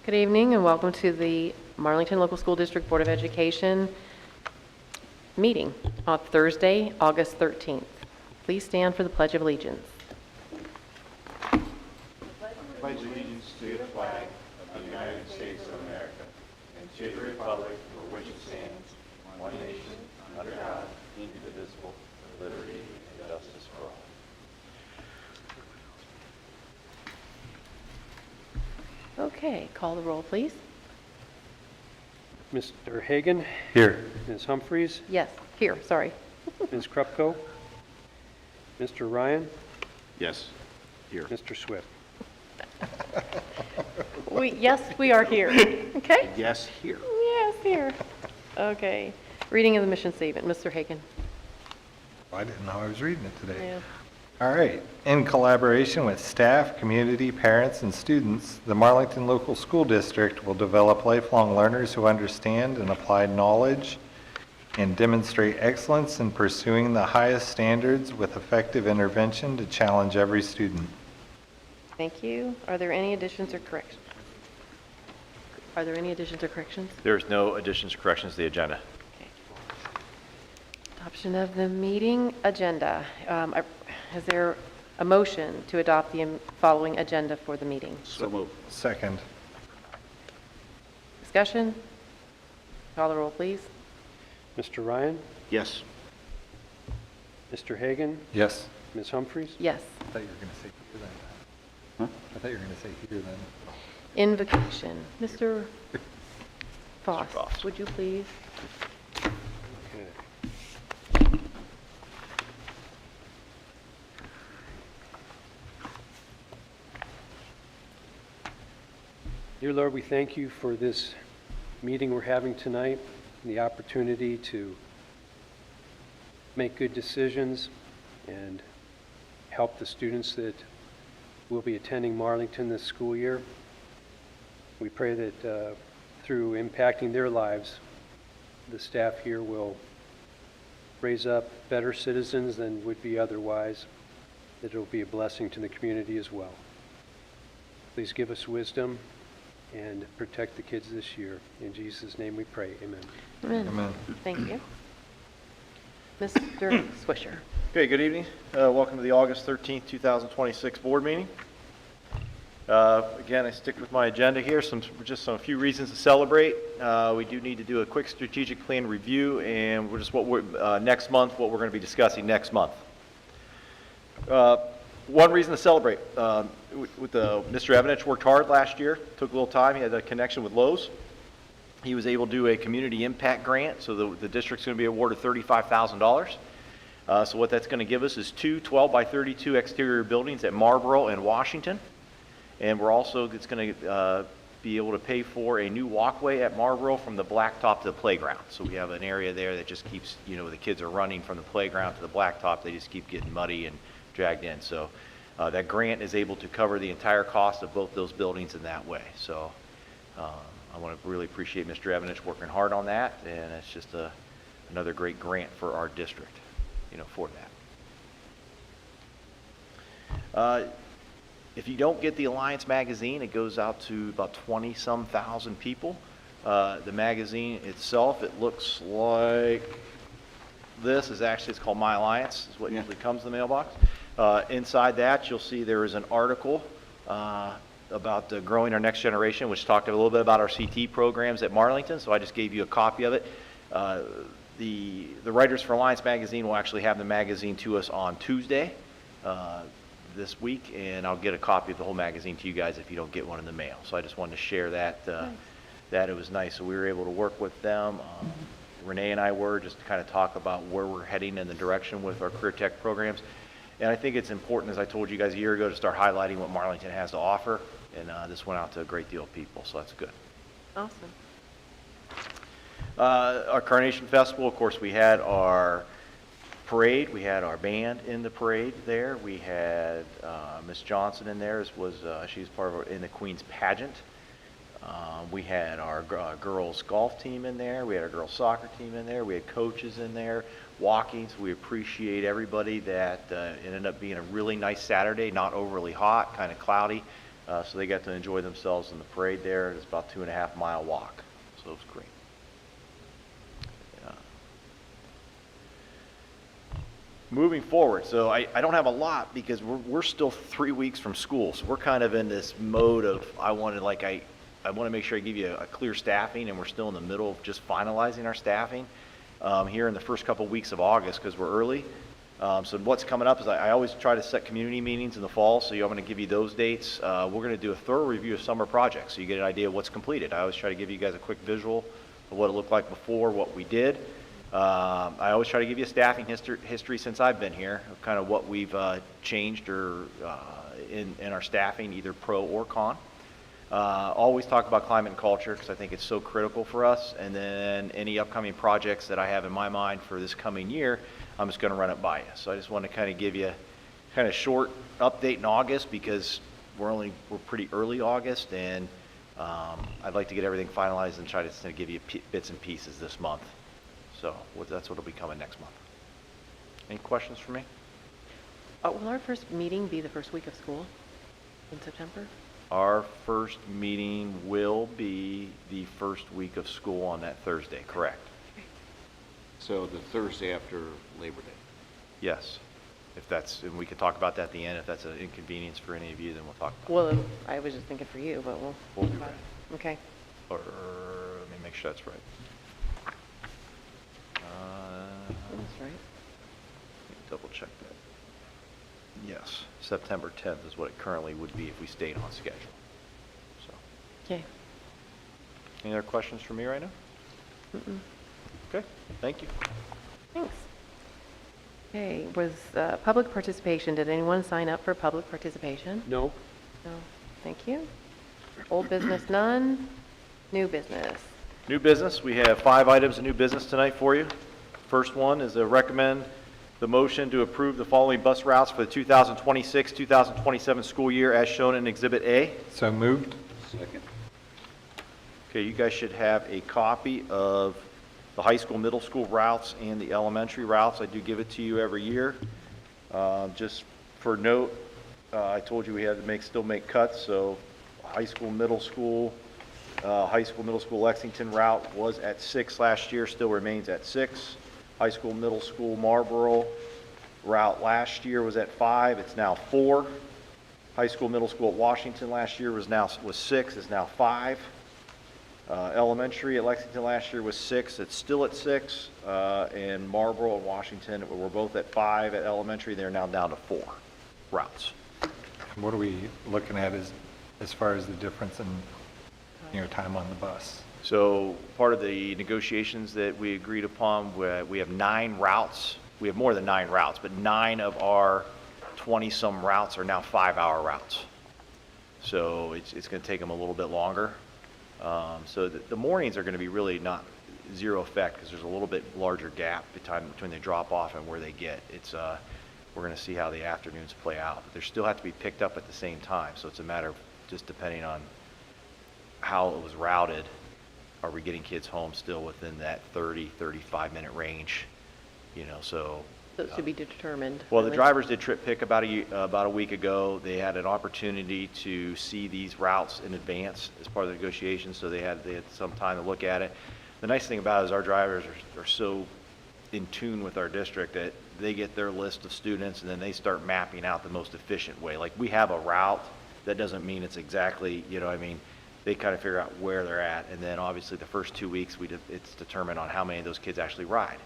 S1: Good evening and welcome to the Marlington Local School District Board of Education meeting on Thursday, August 13th. Please stand for the Pledge of Allegiance.
S3: Pledge allegiance to the flag of the United States of America and to the republic for which it stands, one nation, under God, indivisible, with liberty and justice for all.
S1: Okay, call the roll, please.
S2: Mr. Hagan,
S6: Here.
S2: Ms. Humphries,
S1: Yes, here, sorry.
S2: Ms. Krupko, Mr. Ryan,
S5: Yes, here.
S2: Mr. Swift.
S1: Yes, we are here. Okay?
S5: Yes, here.
S1: Yes, here. Okay. Reading of the mission statement, Mr. Hagan.
S6: I didn't know I was reading it today.
S1: Yeah.
S6: All right. In collaboration with staff, community, parents, and students, the Marlington Local School District will develop lifelong learners who understand and apply knowledge and demonstrate excellence in pursuing the highest standards with effective intervention to challenge every student.
S1: Thank you. Are there any additions or corrections? Are there any additions or corrections?
S3: There's no additions or corrections to the agenda.
S1: Okay. Adoption of the meeting agenda. Is there a motion to adopt the following agenda for the meeting?
S5: So moved.
S6: Second.
S1: Discussion? Call the roll, please.
S2: Mr. Ryan,
S5: Yes.
S2: Mr. Hagan,
S6: Yes.
S2: Ms. Humphries,
S1: Yes.
S6: I thought you were going to say here then.
S5: Huh?
S6: I thought you were going to say here then.
S1: Invocation. Mr. Foss,
S3: Foss.
S1: would you please?
S2: Okay. Dear Lord, we thank you for this meeting we're having tonight, and the opportunity to make good decisions and help the students that will be attending Marlington this school year. We pray that through impacting their lives, the staff here will raise up better citizens than would be otherwise, that it will be a blessing to the community as well. Please give us wisdom and protect the kids this year. In Jesus' name we pray, amen.
S1: Amen.
S6: Amen.
S1: Thank you. Mr. Swisher.
S3: Okay, good evening. Welcome to the August 13th, 2026 board meeting. Again, I stick with my agenda here, just a few reasons to celebrate. We do need to do a quick strategic plan review, and next month, what we're going to be discussing next month. One reason to celebrate, Mr. Evanich worked hard last year, took a little time, he had a connection with Lowe's. He was able to do a community impact grant, so the district's going to be awarded $35,000. So what that's going to give us is two 12 by 32 exterior buildings at Marlboro and Washington. And it's going to be able to pay for a new walkway at Marlboro from the blacktop to the playground. So we have an area there that just keeps, the kids are running from the playground to the blacktop. They just keep getting muddy and dragged in. So that grant is able to cover the entire cost of both those buildings in that way. So I want to really appreciate Mr. Evanich working hard on that, and it's just another great grant for our district, for that. If you don't get the Alliance magazine, it goes out to about 20-some thousand people. The magazine itself, it looks like this. It's called My Alliance, is what usually comes in the mailbox. Inside that, you'll see there is an article about growing our next generation, which talked a little bit about our CT programs at Marlington, so I just gave you a copy of it. The Writers for Alliance magazine will actually have the magazine to us on Tuesday this week, and I'll get a copy of the whole magazine to you guys if you don't get one in the mail. So I just wanted to share that, that it was nice. So we were able to work with them. Renee and I were, just to kind of talk about where we're heading in the direction with our career tech programs. And I think it's important, as I told you guys a year ago, to start highlighting what Marlington has to offer. And this went out to a great deal of people, so that's good.
S1: Awesome.
S3: Our Carnation Festival, of course, we had our parade. We had our band in the parade there. We had Miss Johnson in there. She's part of in the Queen's pageant. We had our girls golf team in there. We had our girls soccer team in there. We had coaches in there walking. So we appreciate everybody that it ended up being a really nice Saturday, not overly hot, kind of cloudy. So they got to enjoy themselves in the parade there. It's about 2.5 mile walk, so it was great. Moving forward, so I don't have a lot because we're still 3 weeks from school, so we're kind of in this mode of I want to make sure I give you a clear staffing, and we're still in the middle of just finalizing our staffing here in the first couple weeks of August because we're early. So what's coming up is I always try to set community meetings in the fall, so I'm going to give you those dates. We're going to do a thorough review of summer projects, so you get an idea of what's completed. I always try to give you guys a quick visual of what it looked like before, what we did. I always try to give you a staffing history since I've been here, of kind of what we've changed or in our staffing, either pro or con. Always talk about climate and culture because I think it's so critical for us. And then any upcoming projects that I have in my mind for this coming year, I'm just going to run it by you. So I just want to kind of give you kind of short update in August because we're pretty early August, and I'd like to get everything finalized and try to give you bits and pieces this month. So that's what will be coming next month. Any questions for me?
S1: Will our first meeting be the first week of school in September?
S3: Our first meeting will be the first week of school on that Thursday, correct?
S5: So the Thursday after Labor Day.
S3: Yes. And we can talk about that at the end. If that's an inconvenience for any of you, then we'll talk about it.
S1: Well, I was just thinking for you, but
S3: We'll do
S1: talk about
S3: that.
S1: it. Okay.
S3: Or, let me make sure that's right.
S1: That's right.
S3: Let me double check that. Yes, September 10th is what it currently would be if we stayed on schedule. So,
S1: Okay.
S3: any other questions for me right now? Okay, thank you.
S1: Thanks. Okay, was public participation, did anyone sign up for public participation?
S2: No?
S1: No, thank you. Old business, none. New business.
S3: New business, we have 5 items of new business tonight for you. First one is to recommend the motion to approve the following bus routes for the 2026-2027 school year as shown in Exhibit A.
S6: So moved?
S5: Second.
S3: Okay, you guys should have a copy of the high school, middle school routes and the elementary routes. I do give it to you every year. Just for note, I told you we had to still make cuts, so high school, middle school Lexington route was at 6 last year, still remains at 6. High school, middle school Marlboro route last year was at 5, it's now 4. High school, middle school at Washington last year was 6, is now 5. Elementary at Lexington last year was 6, it's still at 6. And Marlboro and Washington were both at 5 at elementary, they're now down to 4 routes.
S6: And what are we looking at as far as the difference in, time on the bus?
S3: So part of the negotiations that we agreed upon, we have 9 routes. We have more than 9 routes, but 9 of our 20-some routes are now 5-hour routes. So it's going to take them a little bit longer. So the mornings are going to be really not zero effect because there's a little bit larger gap between the drop-off and where they get. We're going to see how the afternoons play out. But they still have to be picked up at the same time. So it's a matter of just depending on how it was routed. Are we getting kids home still within that 30, 35-minute range? So
S1: it should be determined.
S3: well, the
S1: really.
S3: drivers did trip pick about a week ago. They had an opportunity to see these routes in advance as part of the negotiations, so they had some time to look at it. The nice thing about it is our drivers are so in tune with our district that they get their list of students and then they start mapping out the most efficient way. Like we have a route, that doesn't mean it's exactly, they kind of figure out where they're at, and then obviously the first 2 weeks it's determined on how many of those kids actually ride.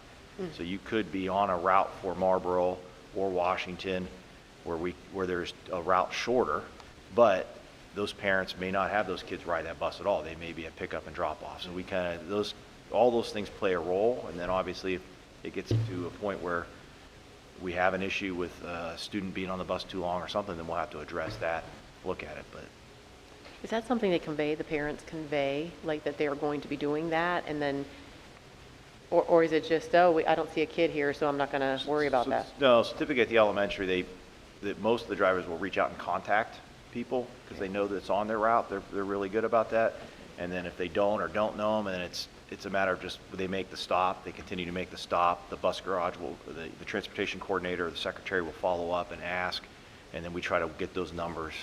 S3: So you could be on a route for Marlboro or Washington where there's a route shorter, but those parents may not have those kids ride that bus at all. They may be a pickup and drop off. So we kind of all those things play a role, and then obviously if it gets to a point where we have an issue with a student being on the bus too long or something, then we'll have to address that, look at it. But
S1: Is that something the parents convey, like that they are going to be doing that, and then, or is it just, I don't see a kid here, so I'm not going to worry about that?
S3: No, so typically at the elementary, most of the drivers will reach out and contact people because they know that it's on their route. They're really good about that. And then if they don't or don't know them, then it's a matter of just they make the stop. They continue to make the stop. The bus garage the transportation coordinator or the secretary will follow up and ask, and then we try to get those numbers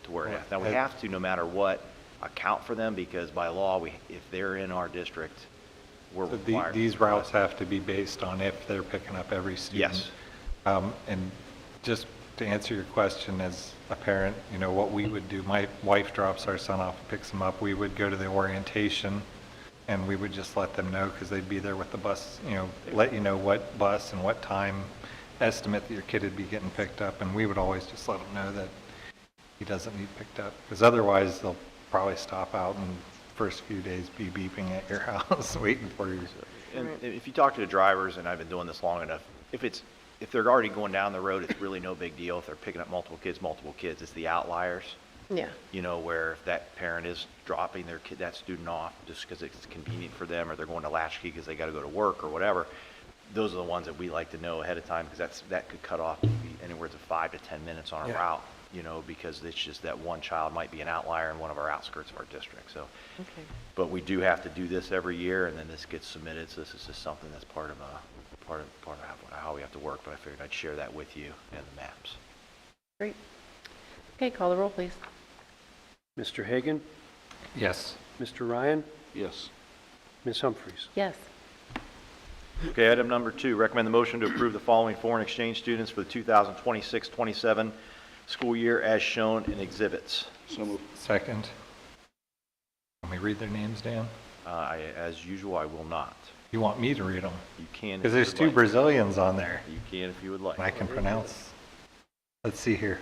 S3: to where it has. Now, we have to, no matter what, account for them, because by law, if they're in our district, we're
S6: So
S3: required.
S6: these routes have to be based on if they're picking up every student.
S3: Yes.
S6: And just to answer your question, as a parent, you know, what we would do, my wife drops our son off and picks him up. We would go to the orientation, and we would just let them know, because they'd be there with the bus, you know, let you know what bus and what time estimate that your kid would be getting picked up. And we would always just let them know that he doesn't need picked up, because otherwise they'll probably stop out and first few days be beeping at your house waiting for you.
S3: And if you talk to the drivers, and I've been doing this long enough, if they're already going down the road, it's really no big deal. If they're picking up multiple kids, it's the outliers,
S1: Yeah.
S3: you know, where if that parent is dropping their kid, that student off just because it's convenient for them, or they're going to latchkey because they got to go to work or whatever, those are the ones that we like to know ahead of time, because that could cut off anywhere to 5 to 10 minutes on a
S6: Yeah.
S3: route, you know, because it's just that one child might be an outlier in one of our outskirts of our district. So,
S1: Okay.
S3: but we do have to do this every year, and then this gets submitted. So this is just something that's part of how we have to work. But I figured I'd share that with you and the maps.
S1: Great. Okay, call the roll, please.
S2: Mr. Hagan,
S6: Yes.
S2: Mr. Ryan,
S5: Yes.
S2: Ms. Humphries.
S1: Yes.
S3: Okay, item number 2, recommend the motion to approve the following foreign exchange students for the 2026-27 school year as shown in exhibits.
S5: So moved.
S6: Second. Let me read their names, Dan.
S3: As usual, I will not.
S6: You want me to read them?
S3: You can if
S6: Because
S3: you
S6: there's
S3: would
S6: 2
S3: like.
S6: Brazilians on there,
S3: You can if you would like.
S6: and I can pronounce. Let's see here.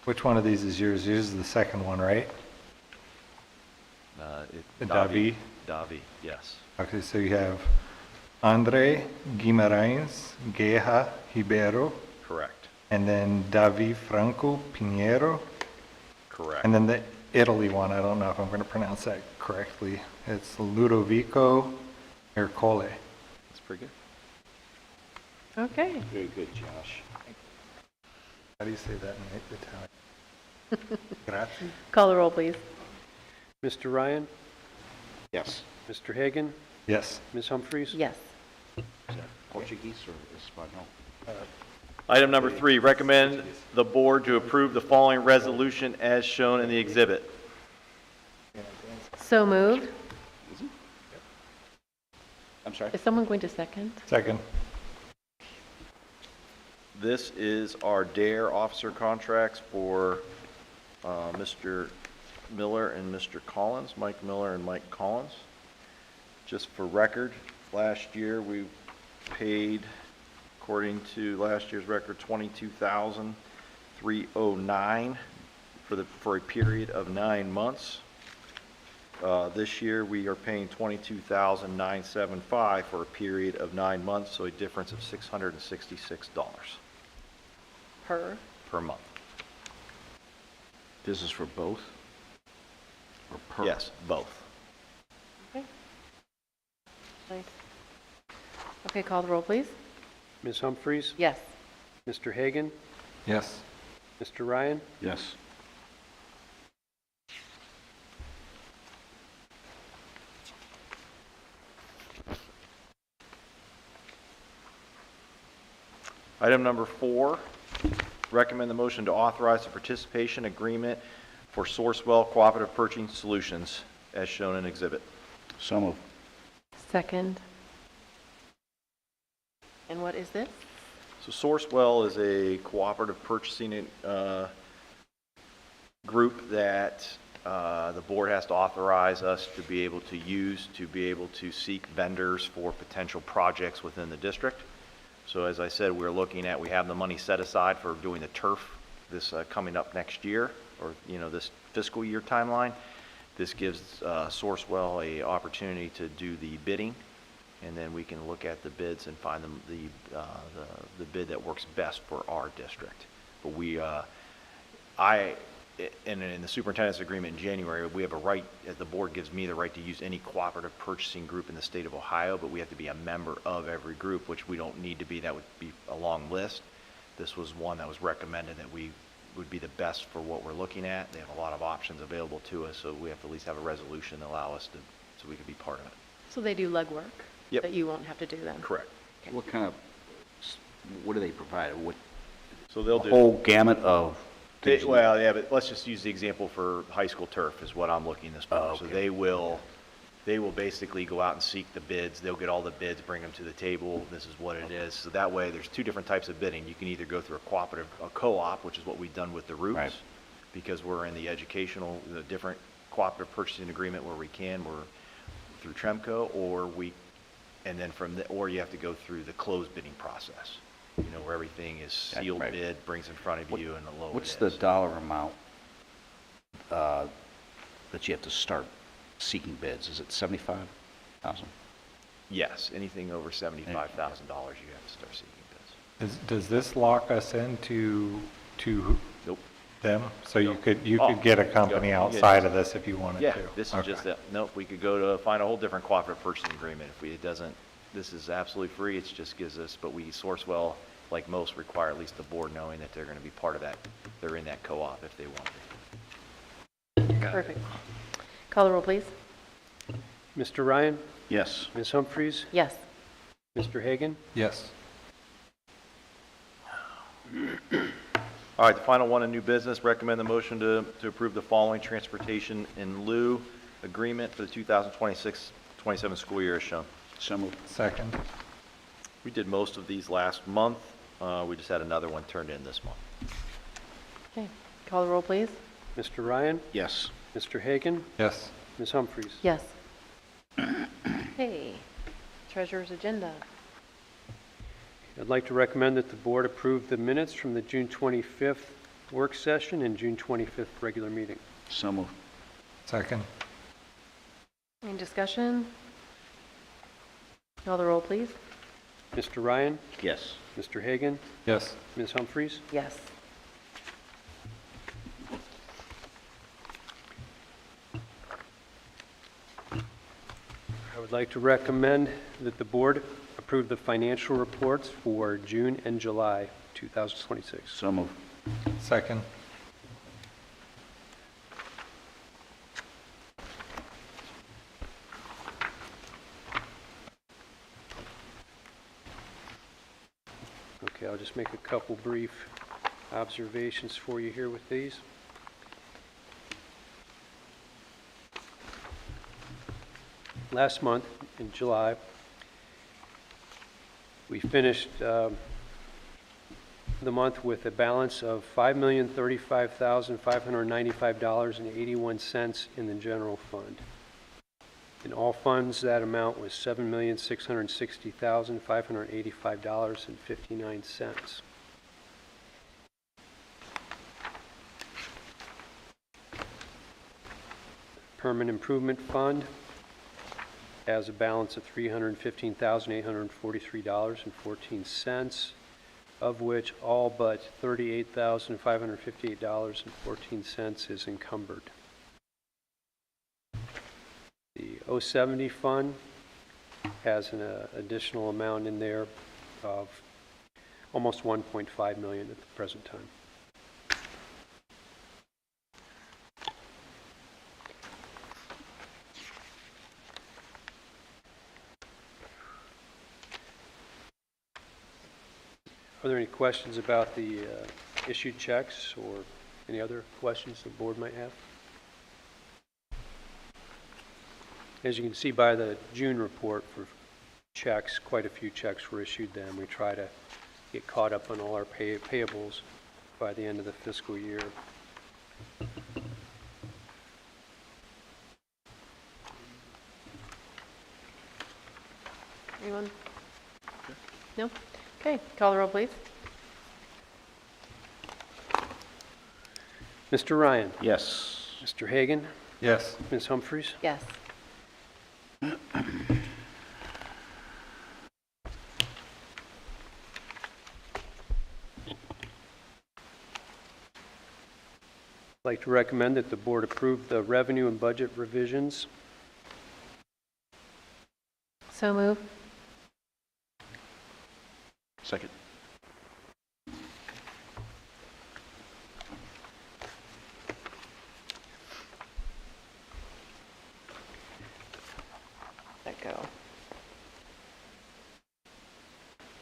S6: Which one of these is yours? Yours is the second one, right? Davi?
S3: Davi, yes.
S6: Okay, so you have André Guimarães Guerra Ribeiro,
S3: Correct.
S6: and then Davi Franco Pinheiro,
S3: Correct.
S6: and then the Italy one, I don't know if I'm going to pronounce that correctly. It's Ludovico Ercole.
S3: That's pretty good.
S1: Okay.
S5: Very good, Josh.
S6: How do you say that in Italian? Grazie.
S1: Call the roll, please.
S2: Mr. Ryan,
S5: Yes.
S2: Mr. Hagan,
S6: Yes.
S2: Ms. Humphries.
S1: Yes.
S5: Is that Portuguese or Espanol?
S3: Item number 3, recommend the board to approve the following resolution as shown in the exhibit.
S1: So moved.
S5: Is it? I'm sorry?
S1: Is someone going to second?
S6: Second.
S3: This is our DARE officer contracts for Mr. Miller and Mr. Collins, Mike Miller and Mike Collins. Just for record, last year we paid, according to last year's record, $22,309 for a period of 9 months. This year we are paying $22,975 for a period of 9 months, so a difference of $666
S1: Per.
S3: per month.
S5: This is for both? Or per?
S3: Yes, both.
S1: Okay. Nice. Okay, call the roll, please.
S2: Ms. Humphries,
S1: Yes.
S2: Mr. Hagan,
S6: Yes.
S2: Mr. Ryan,
S5: Yes.
S3: Item number 4, recommend the motion to authorize the participation agreement for Sourcewell Cooperative Purchasing Solutions as shown in exhibit.
S5: So moved.
S1: Second. And what is this?
S3: So Sourcewell is a cooperative purchasing group that the board has to authorize us to be able to use to be able to seek vendors for potential projects within the district. So as I said, we have the money set aside for doing the turf this coming up next year, or this fiscal year timeline. This gives Sourcewell a opportunity to do the bidding, and then we can look at the bids and find the bid that works best for our district. But in the superintendent's agreement in January, we have a right, the board gives me the right to use any cooperative purchasing group in the state of Ohio, but we have to be a member of every group, which we don't need to be. That would be a long list. This was one that was recommended that we would be the best for what we're looking at. They have a lot of options available to us, so we have to at least have a resolution to allow us to, so we can be part of it.
S1: So they do legwork?
S3: Yep.
S1: That you won't have to do then?
S3: Correct.
S5: What kind of, what do they provide? What,
S3: So they'll
S5: the
S3: do.
S5: whole gamut of
S3: Well, yeah, but let's just use the example for high school turf is what I'm looking this for. So they will basically go out and seek the bids. They'll get all the bids, bring them to the table. This is what it is. So that way, there's two different types of bidding. You can either go through a co-op, which is what we've done with the roofs,
S5: Right.
S3: because we're in the different cooperative purchasing agreement where we can. We're through Tremco, and then or you have to go through the closed bidding process. Where everything is sealed
S5: Right.
S3: bid, brings in front of you, and the lower
S5: What's
S3: it
S5: the
S3: is.
S5: dollar amount that you have to start seeking bids? Is it 75,000?
S3: Yes, anything over $75,000, you have to start seeking bids.
S6: Does this lock us into
S3: Nope.
S6: them? So you
S3: Nope.
S6: could
S3: Oh,
S6: get a
S3: you
S6: company
S3: get-
S6: outside of this if you wanted to?
S3: Yeah, this is
S6: Okay.
S3: just that, nope, we could go to find a whole different cooperative purchasing agreement if this is absolutely free, it just gives us, but we Sourcewell, like most, require at least the board knowing that they're gonna be part of that, they're in that co-op if they want to.
S1: Perfect. Call the roll, please.
S2: Mr. Ryan,
S5: Yes.
S2: Ms. Humphries,
S1: Yes.
S2: Mr. Hagan,
S6: Yes.
S3: All right, the final one in new business, recommend the motion to approve the following transportation in lieu agreement for the 2026-27 school year as shown.
S5: So moved.
S6: Second?
S3: We did most of these last month, we just had another one turned in this month.
S1: Okay. Call the roll, please.
S2: Mr. Ryan,
S5: Yes.
S2: Mr. Hagan,
S6: Yes.
S2: Ms. Humphries.
S1: Yes. Okay. Treasurer's agenda.
S2: I'd like to recommend that the board approve the minutes from the June 25th work session and June 25th regular meeting.
S5: So moved.
S6: Second?
S1: Any discussion? Call the roll, please.
S2: Mr. Ryan,
S5: Yes.
S2: Mr. Hagan,
S6: Yes.
S2: Ms. Humphries.
S1: Yes.
S2: I would like to recommend that the board approve the financial reports for June and July 2026.
S5: So moved.
S6: Second?
S2: Okay, I'll just make a couple brief observations for you here with these. Last month, in July, we finished the month with a balance of $5,035,595.81 in the general fund. In all funds, that amount was $7,660,585.59. Permanent Improvement Fund has a balance of $315,843.14, of which all but $38,558.14 is encumbered. The 070 fund has an additional amount in there of almost $1.5 million at the present time. Are there any questions about the issued checks or any other questions the board might have? As you can see by the June report for checks, quite a few checks were issued then. We try to get caught up on all our payables by the end of the fiscal year.
S1: Anyone? No? Okay. Call the roll, please.
S2: Mr. Ryan,
S5: Yes.
S2: Mr. Hagan,
S6: Yes.
S2: Ms. Humphries.
S1: Yes.
S2: I'd like to recommend that the board approve the revenue and budget revisions.
S1: So move.
S5: Second.
S1: Let go.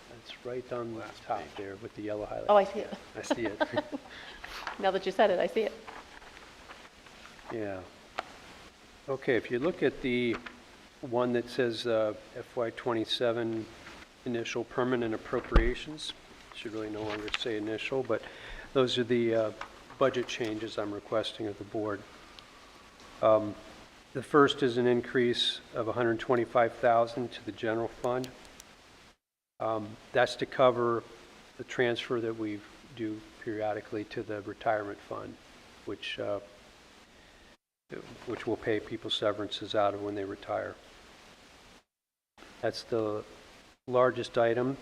S2: That's right on the top there with the yellow highlight.
S1: Oh, I see it.
S2: I see it.
S1: Now that you said it, I see it.
S2: Yeah. Okay, if you look at the one that says FY '27 initial permanent appropriations, should really no longer say initial, but those are the budget changes I'm requesting of the board. The first is an increase of $125,000 to the general fund. That's to cover the transfer that we do periodically to the retirement fund, which will pay people severances out of when they retire. That's the largest item.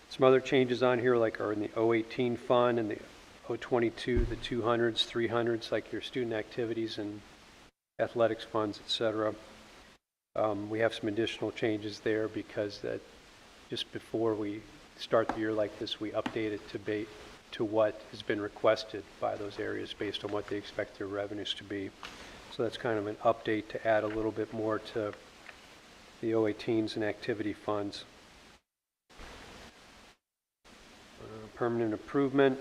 S2: Some other changes on here like are in the 018 fund and the 022, the 200s, 300s, like your student activities and athletics funds, etc. We have some additional changes there because that just before we start the year like this, we update it to what has been requested by those areas based on what they expect their revenues to be. So that's kind of an update to add a little bit more to the 018s and activity funds. Permanent improvement,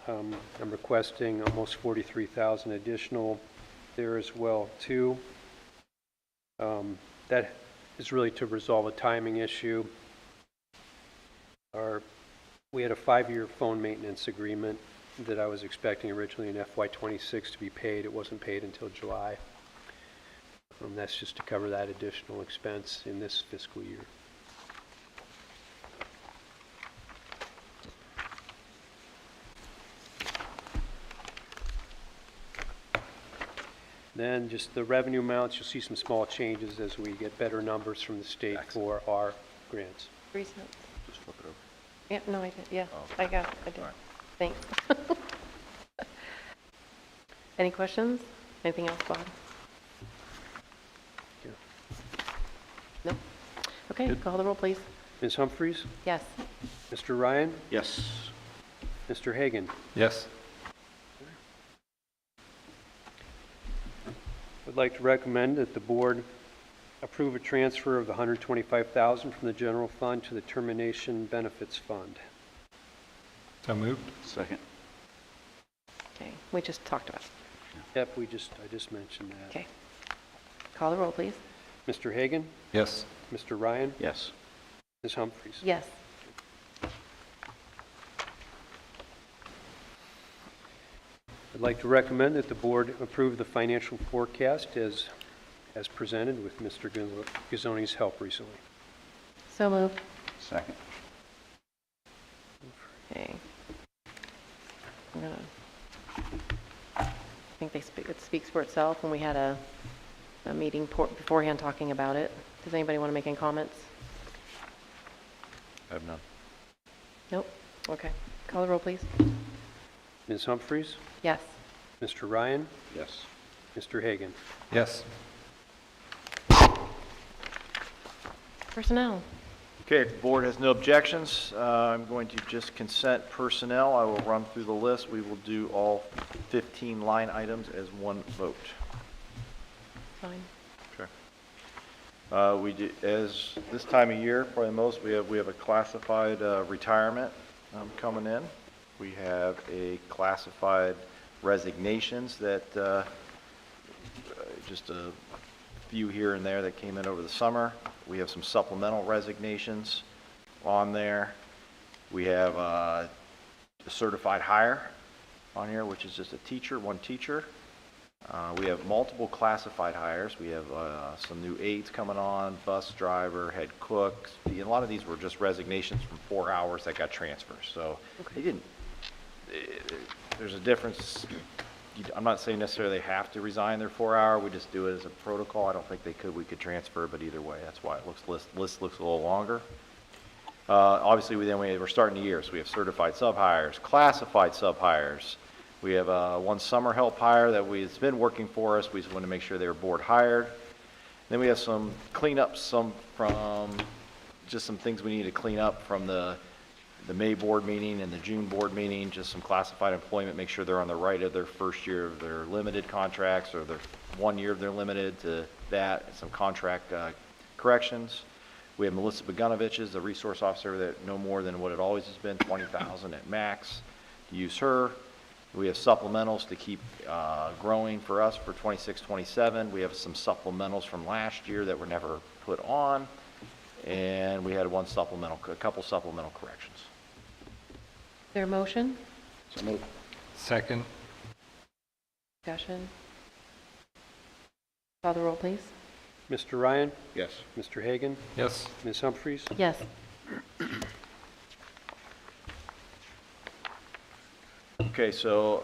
S2: I'm requesting almost 43,000 additional there as well too. That is really to resolve a timing issue. We had a 5-year phone maintenance agreement that I was expecting originally in FY '26 to be paid. It wasn't paid until July. That's just to cover that additional expense in this fiscal year. Then just the revenue amounts, you'll see some small changes as we get better numbers from the state for our grants.
S1: 3 cents.
S3: Just flip it over.
S1: Yeah, no, I did, yeah,
S3: Oh.
S1: I did.
S3: All right.
S1: Thanks. Any questions? Anything else, Bob?
S2: Yeah.
S1: No? Okay, call the roll, please.
S2: Ms. Humphries?
S1: Yes.
S2: Mr. Ryan?
S5: Yes.
S2: Mr. Hagan?
S6: Yes.
S2: I'd like to recommend that the board approve a transfer of the $125,000 from the general fund to the termination benefits fund.
S6: So moved?
S5: Second.
S1: Okay, we just talked about it.
S2: Yep, I just mentioned that.
S1: Okay. Call the roll, please.
S2: Mr. Hagan?
S6: Yes.
S2: Mr. Ryan?
S5: Yes.
S2: Ms. Humphries?
S1: Yes.
S2: I'd like to recommend that the board approve the financial forecast as presented with Mr. Gazzoni's help recently.
S1: So moved.
S5: Second.
S1: Okay. I think it speaks for itself, and we had a meeting beforehand talking about it. Does anybody want to make any comments?
S3: I have none.
S1: Nope. Okay. Call the roll, please.
S2: Ms. Humphries?
S1: Yes.
S2: Mr. Ryan?
S5: Yes.
S2: Mr. Hagan?
S6: Yes.
S1: Personnel.
S3: Okay, if the board has no objections, I'm going to just consent personnel. I will run through the list. We will do all 15 line items as one vote.
S1: Fine.
S3: Sure. We do, as this time of year, probably most, we have a classified retirement coming in. We have a classified resignations that just a few here and there that came in over the summer. We have some supplemental resignations on there. We have a certified hire on here, which is just a teacher, one teacher. We have multiple classified hires. We have some new aides coming on, bus driver, head cook. A lot of these were just resignations from 4 hours that got transfers. So they didn't, there's a difference. I'm not saying necessarily they have to resign their 4 hour. We just do it as a protocol. I don't think they could. We could transfer, but either way, that's why it list looks a little longer. Obviously, we're starting the year, so we have certified sub-hires, classified sub-hires. We have one summer help hire it's been working for us. We just want to make sure they were board hired. Then we have some cleanups, from just some things we need to clean up from the May board meeting and the June board meeting, just some classified employment, make sure they're on the right of their first year of their limited contracts or their 1 year of their limited to that, some contract corrections. We have Melissa Bogunovich as the resource officer, that no more than what it always has been, 20,000 at max, to use her. We have supplementals to keep growing for us for 26, 27. We have some supplementals from last year that were never put on. And we had a couple supplemental corrections.
S1: Is there a motion?
S5: So moved.
S6: Second?
S1: Discussion? Call the roll, please.
S2: Mr. Ryan?
S5: Yes.
S2: Mr. Hagan?
S6: Yes.
S2: Ms. Humphries?
S1: Yes.
S3: Okay, so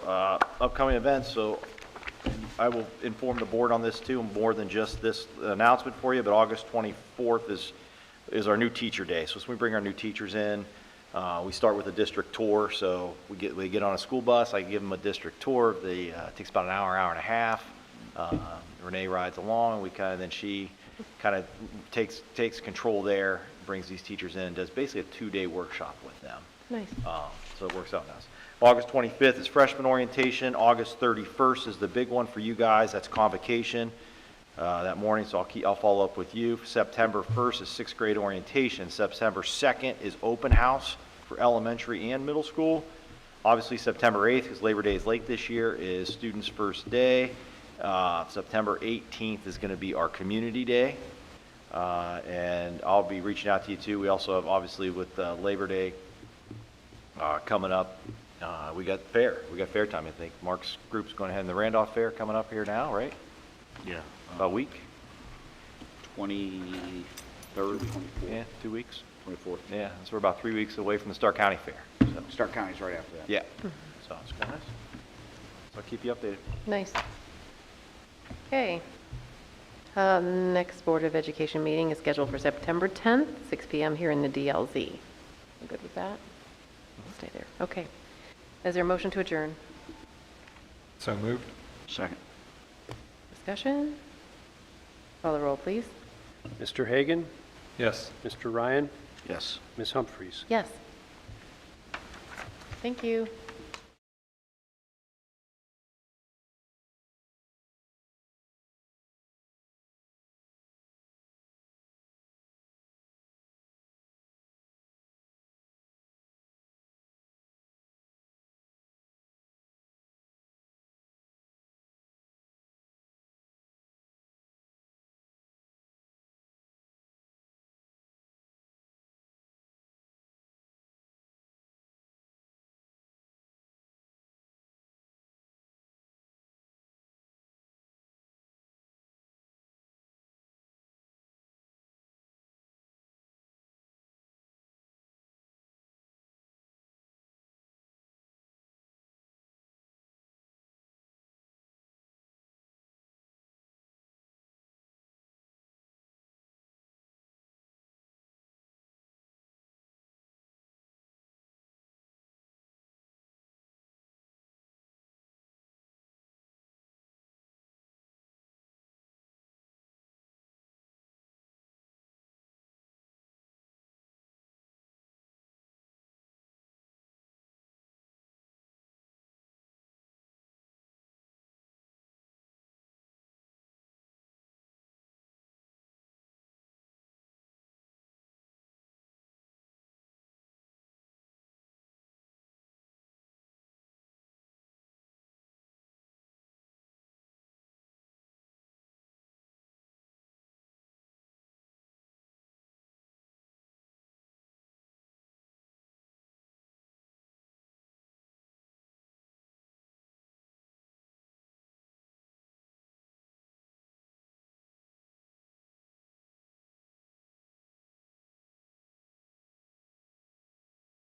S3: upcoming events, so I will inform the board on this too, more than just this announcement for you, but August 24th is our new teacher day. So we bring our new teachers in. We start with a district tour, so we get on a school bus. I give them a district tour. It takes about an hour and a half. Renee rides along. Then she kind of takes control there, brings these teachers in, and does basically a 2-day workshop with them.
S1: Nice.
S3: So it works out nice. August 25th is freshman orientation. August 31st is the big one for you guys. That's convocation that morning, so I'll follow up with you. September 1st is 6th grade orientation. September 2nd is open house for elementary and middle school. Obviously, September 8th, because Labor Day is late this year, is students' first day. September 18th is going to be our community day. And I'll be reaching out to you too. We also have, obviously, with Labor Day coming up, we got fair. We got fair time, I think. Mark's group's going ahead in the Randolph Fair coming up here now, right?
S5: Yeah.
S3: About a week?
S5: 23rd, 24th.
S3: Yeah, 2 weeks.
S5: 24th.
S3: Yeah, so we're about 3 weeks away from the Stark County Fair. So,
S5: Stark County's right after that.
S3: yeah, so it's kind of nice. So I'll keep you updated.
S1: Nice. Okay. Next Board of Education meeting is scheduled for September 10th, 6 p.m. here in the DLZ. You good with that? Stay there. Okay. Is there a motion to adjourn?
S6: So moved?
S5: Second.
S1: Discussion? Call the roll, please.
S2: Mr. Hagan?
S6: Yes.
S2: Mr. Ryan?
S5: Yes.
S2: Ms. Humphries?
S1: Yes. Thank you.